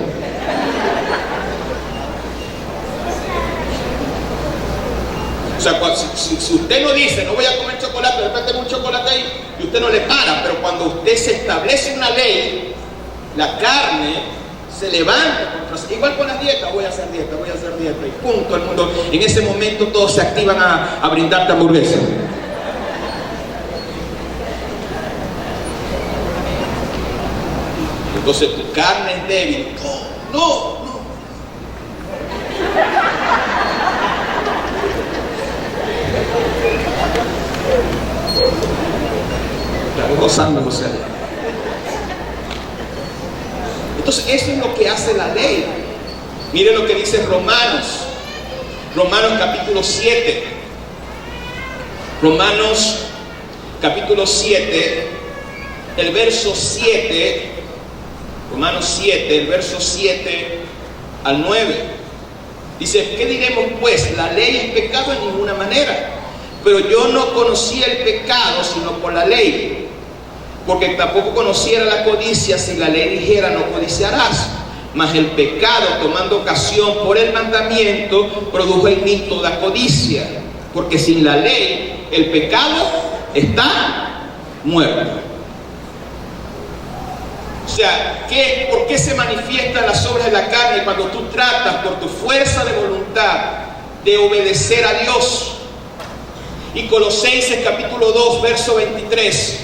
O sea, si usted no dice, no voy a comer chocolate, de repente un chocolate ahí, y usted no le para, pero cuando usted se establece una ley, la carne se levanta contra, igual con las dietas, voy a hacer dieta, y punto, el mundo, en ese momento todos se activan a brindarte hamburguesa. Entonces tu carne es débil. No. Estamos gozando, José. Entonces eso es lo que hace la ley. Mire lo que dice Romanos capítulo 7. Romanos capítulo 7, el verso 7. Romanos 7, el verso 7 al 9. Dice, ¿qué diremos pues? La ley es pecado en ninguna manera. Pero yo no conocía el pecado sino por la ley. Porque tampoco conociera la codicia si la ley dijera no codiciarás. Mas el pecado, tomando ocasión por el mandamiento, produjo en mí toda codicia. Porque sin la ley el pecado está muerto. O sea, ¿por qué se manifiestan las obras de la carne cuando tú tratas por tu fuerza de voluntad de obedecer a Dios? Y Colosenses capítulo 2, verso 23.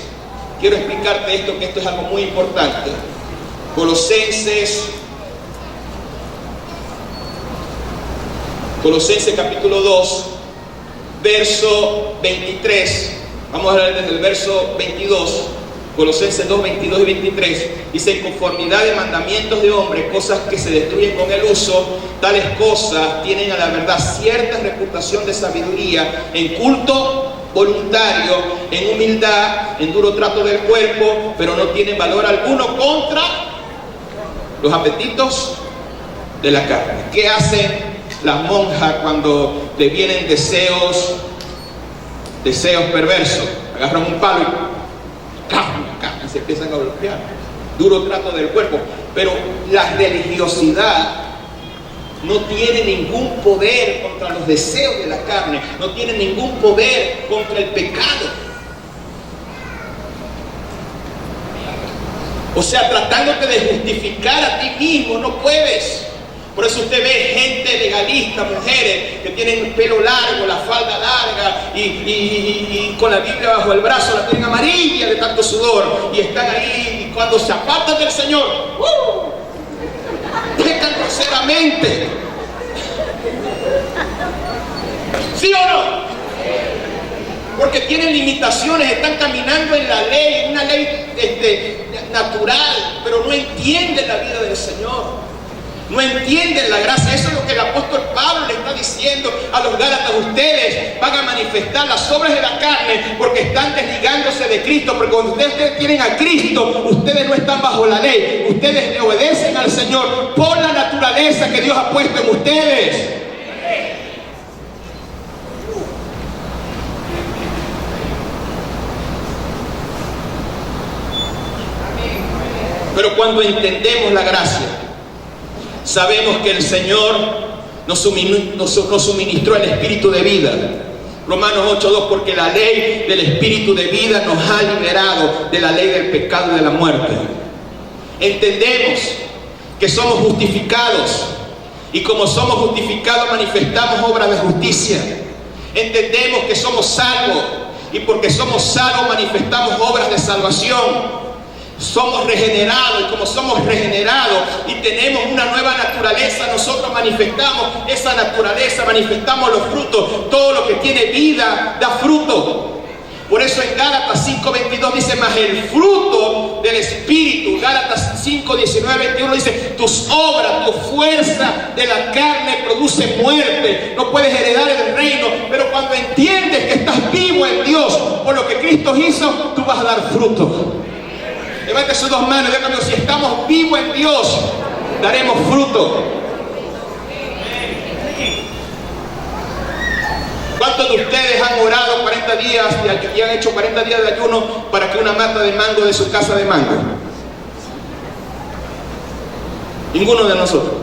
Quiero explicarte esto, que esto es algo muy importante. Colosenses capítulo 2, verso 23. Vamos a hablar desde el verso 22. Colosenses 2, 22 y 23. Dice, en conformidad de mandamientos de hombres, cosas que se destruyen con el uso, tales cosas tienen a la verdad cierta reputación de sabiduría, en culto voluntario, en humildad, en duro trato del cuerpo, pero no tienen valor alguno contra los apetitos de la carne. ¿Qué hacen las monjas cuando le vienen deseos perversos? Agarran un palo y se empiezan a golpear. Duro trato del cuerpo. Pero la religiosidad no tiene ningún poder contra los deseos de la carne, no tiene ningún poder contra el pecado. O sea, tratándote de justificar a ti mismo, no puedes. Por eso usted ve gente legalista, mujeres que tienen pelo largo, la falda larga y con la Biblia bajo el brazo la tienen amarilla de tanto sudor y están ahí, y cuando se apartan del Señor, pecan groseramente. ¿Sí o no? Porque tienen limitaciones, están caminando en la ley, una ley natural, pero no entienden la vida del Señor. No entienden la gracia. Eso es lo que el apóstol Pablo le está diciendo a los Gálatas. Ustedes van a manifestar las obras de la carne porque están desligándose de Cristo. Porque cuando ustedes tienen a Cristo, ustedes no están bajo la ley. Ustedes le obedecen al Señor por la naturaleza que Dios ha puesto en ustedes. Pero cuando entendemos la gracia, sabemos que el Señor nos suministró el Espíritu de vida. Romanos 8:2, porque la ley del Espíritu de vida nos ha liberado de la ley del pecado y de la muerte. Entendemos que somos justificados y como somos justificados manifestamos obras de justicia. Entendemos que somos salvos y porque somos salvos manifestamos obras de salvación. Somos regenerados y como somos regenerados y tenemos una nueva naturaleza, nosotros manifestamos esa naturaleza, manifestamos los frutos. Todo lo que tiene vida da fruto. Por eso en Gálatas 5:22 dice, más el fruto del Espíritu. Gálatas 5:19-21 dice, tus obras, tu fuerza de la carne produce muerte. No puedes heredar el reino, pero cuando entiendes que estás vivo en Dios por lo que Cristo hizo, tú vas a dar fruto. Levante sus dos manos y diga conmigo, si estamos vivos en Dios, daremos fruto. ¿Cuántos de ustedes han orado 40 días y han hecho 40 días de ayuno para que una mata de mango de su casa de mango? Ninguno de nosotros.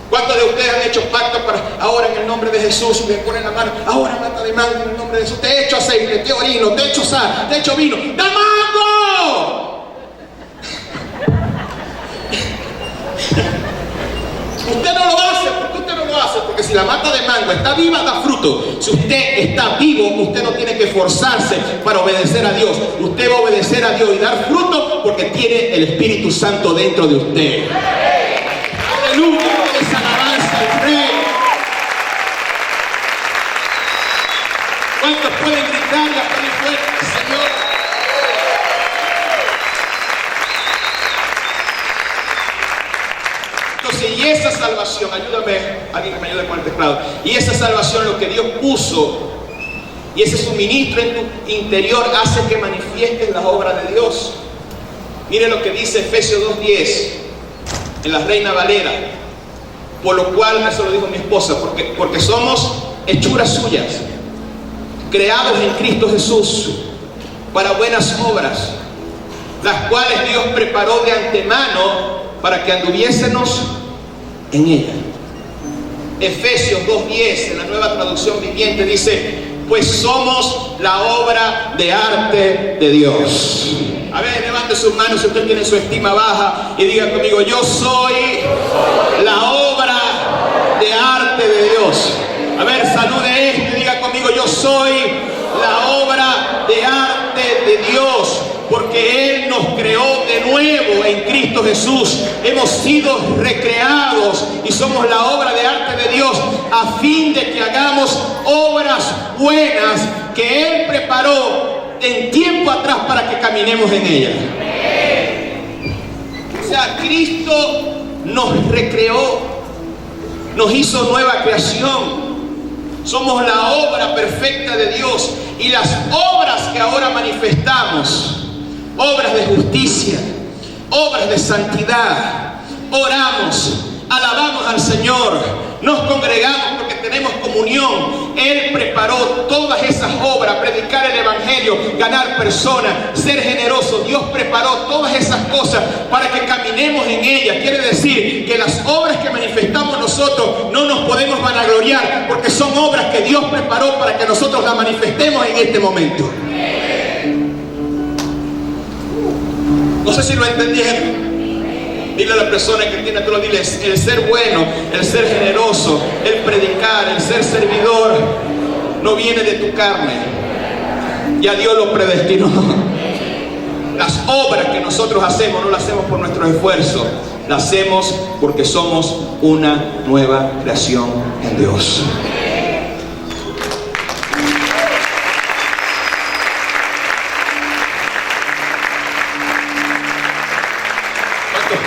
¿Cuántos de ustedes han hecho pacto para ahora en el nombre de Jesús? Le ponen la mano, ahora mata de mango en el nombre de Jesús. Te echo aceite, te orino, te echo sal, te echo vino. ¡Da mango! Usted no lo hace, porque usted no lo hace, porque si la mata de mango está viva, da fruto. Si usted está vivo, usted no tiene que esforzarse para obedecer a Dios. Usted va a obedecer a Dios y dar fruto porque tiene el Espíritu Santo dentro de usted. Aleluya, es alabanza al Rey. ¿Cuántos pueden gritar y aplaudir fuerte, Señor? Entonces, y esa salvación, ayúdame, alguien que me ayude con el teclado. Y esa salvación, lo que Dios puso, y ese suministro en tu interior hace que manifiestes las obras de Dios. Mire lo que dice Efesios 2:10 en la Reina Valera. Por lo cual, eso lo dijo mi esposa, porque somos hechuras suyas, creados en Cristo Jesús para buenas obras, las cuales Dios preparó de antemano para que anduviésemos en ella. Efesios 2:10 en la Nueva Traducción Viviente dice: pues somos la obra de arte de Dios. A ver, levante sus manos si usted tiene su estima baja y diga conmigo: yo soy la obra de arte de Dios. A ver, salude esto y diga conmigo: yo soy la obra de arte de Dios. Porque Él nos creó de nuevo en Cristo Jesús. Hemos sido recreados y somos la obra de arte de Dios, a fin de que hagamos obras buenas que Él preparó en tiempo atrás para que caminemos en ellas. O sea, Cristo nos recreó, nos hizo nueva creación. Somos la obra perfecta de Dios, y las obras que ahora manifestamos, obras de justicia, obras de santidad, oramos, alabamos al Señor, nos congregamos porque tenemos comunión. Él preparó todas esas obras: predicar el Evangelio, ganar personas, ser generoso. Dios preparó todas esas cosas para que caminemos en ellas. Quiere decir que las obras que manifestamos nosotros no nos podemos vanagloriar, porque son obras que Dios preparó para que nosotros las manifestemos en este momento. No sé si lo entendieron. Dile a la persona que tiene a tu lado, dile: el ser bueno, el ser generoso, el predicar, el ser servidor, no viene de tu carne. Ya Dios lo predestinó. Las obras que nosotros hacemos no las hacemos por nuestro esfuerzo, las hacemos porque somos una nueva creación en Dios.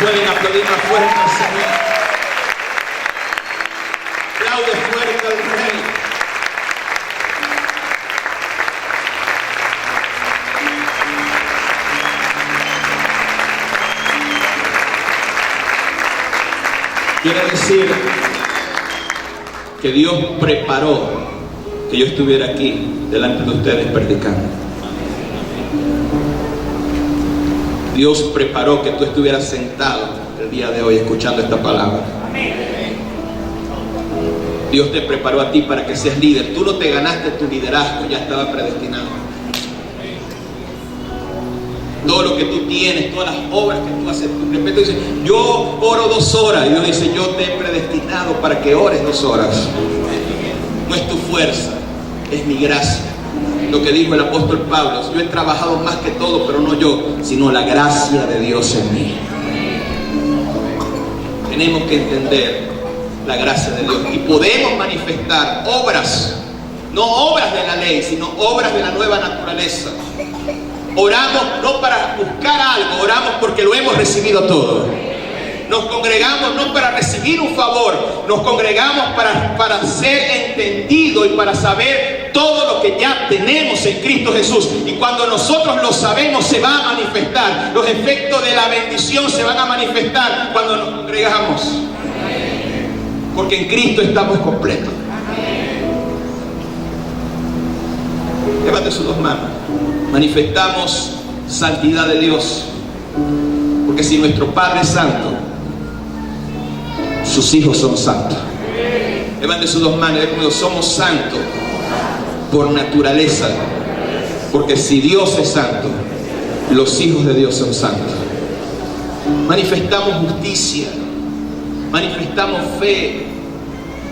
Pueden aplaudir más fuerte al Señor. Aplaude fuerte al Rey. Quiere decir que Dios preparó que yo estuviera aquí delante de ustedes predicando. Dios preparó que tú estuvieras sentado el día de hoy escuchando esta palabra. Dios te preparó a ti para que seas líder. Tú no te ganaste tu liderazgo, ya estaba predestinado. Todo lo que tú tienes, todas las obras que tú haces, de repente dices: yo oro 2 horas. Y Dios dice: yo te he predestinado para que ores 2 horas. No es tu fuerza, es mi gracia. Lo que dijo el apóstol Pablo: yo he trabajado más que todo, pero no yo, sino la gracia de Dios en mí. Tenemos que entender la gracia de Dios y podemos manifestar obras, no obras de la ley, sino obras de la nueva naturaleza. Oramos no para buscar algo, oramos porque lo hemos recibido todo. Nos congregamos no para recibir un favor, nos congregamos para ser entendidos y para saber todo lo que ya tenemos en Cristo Jesús. Y cuando nosotros lo sabemos, se va a manifestar. Los efectos de la bendición se van a manifestar cuando nos congregamos. Porque en Cristo estamos completos. Levante sus dos manos. Manifestamos santidad de Dios. Porque si nuestro Padre es santo, sus hijos son santos. Levante sus dos manos y diga conmigo: somos santos por naturaleza. Porque si Dios es santo, los hijos de Dios son santos. Manifestamos justicia, manifestamos fe,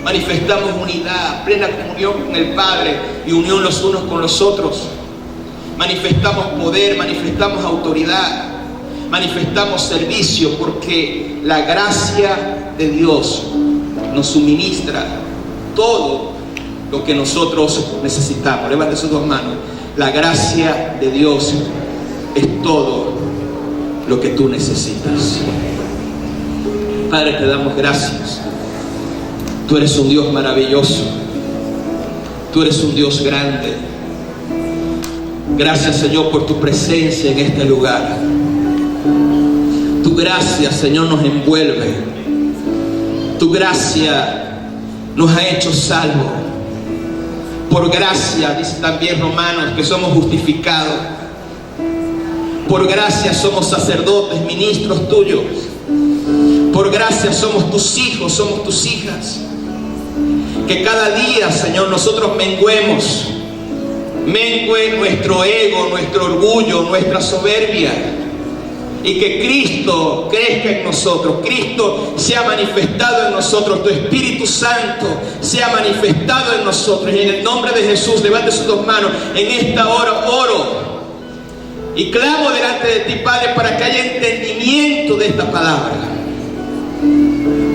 manifestamos unidad, plena comunión con el Padre y unión los unos con los otros. Manifestamos poder, manifestamos autoridad, manifestamos servicio, porque la gracia de Dios nos suministra todo lo que nosotros necesitamos. Levante sus dos manos. La gracia de Dios es todo lo que tú necesitas. Padre, te damos gracias. Tú eres un Dios maravilloso. Tú eres un Dios grande. Gracias, Señor, por tu presencia en este lugar. Tu gracia, Señor, nos envuelve. Tu gracia nos ha hecho salvos. Por gracia, dice también Romanos, que somos justificados. Por gracia somos sacerdotes, ministros tuyos. Por gracia somos tus hijos, somos tus hijas. Que cada día, Señor, nosotros menguemos. Mengue nuestro ego, nuestro orgullo, nuestra soberbia. Y que Cristo crezca en nosotros. Cristo sea manifestado en nosotros. Tu Espíritu Santo sea manifestado en nosotros. Y en el nombre de Jesús, levante sus dos manos. En esta hora oro y clamo delante de ti, Padre, para que haya entendimiento de esta palabra.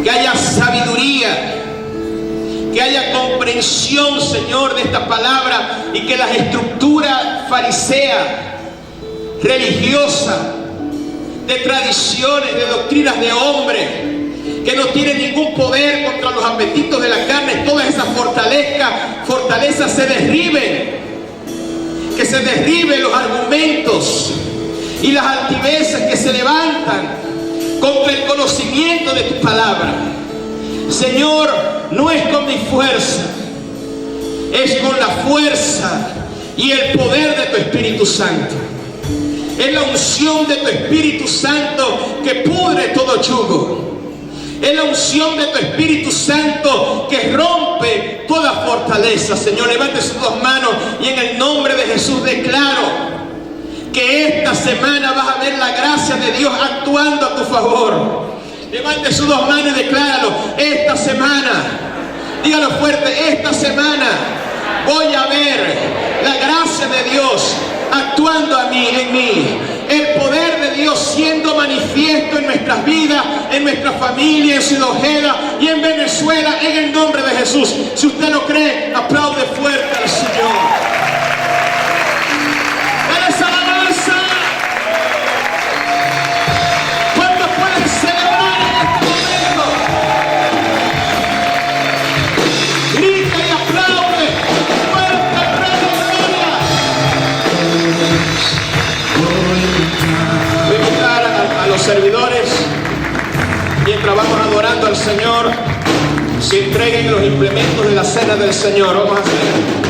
Que haya sabiduría. Que haya comprensión, Señor, de esta palabra. Y que las estructuras fariseas, religiosas, de tradiciones, de doctrinas de hombres que no tienen ningún poder contra los apetitos de la carne, todas esas fortalezas se derriben. Que se derriben los argumentos y las altiveces que se levantan contra el conocimiento de tu palabra. Señor, no es con mi fuerza, es con la fuerza y el poder de tu Espíritu Santo. Es la unción de tu Espíritu Santo que pudre todo yugo. Es la unción de tu Espíritu Santo que rompe toda fortaleza. Señor, levante sus dos manos y en el nombre de Jesús declaro que esta semana vas a ver la gracia de Dios actuando a tu favor. Levante sus dos manos y decláralo. Esta semana, dígalo fuerte, esta semana voy a ver la gracia de Dios actuando en mí, el poder de Dios siendo manifiesto en nuestras vidas, en nuestra familia, en Ciudad Ojeda y en Venezuela, en el nombre de Jesús. Si usted lo cree, aplaude fuerte al Señor. ¡Dale esa alabanza! ¿Cuántos pueden celebrar en este momento? Grita y aplaude fuerte al Rey de Gloria. Voy a invitar a los servidores, mientras vamos adorando al Señor, se entreguen los implementos de la cena del Señor. Vamos a hacer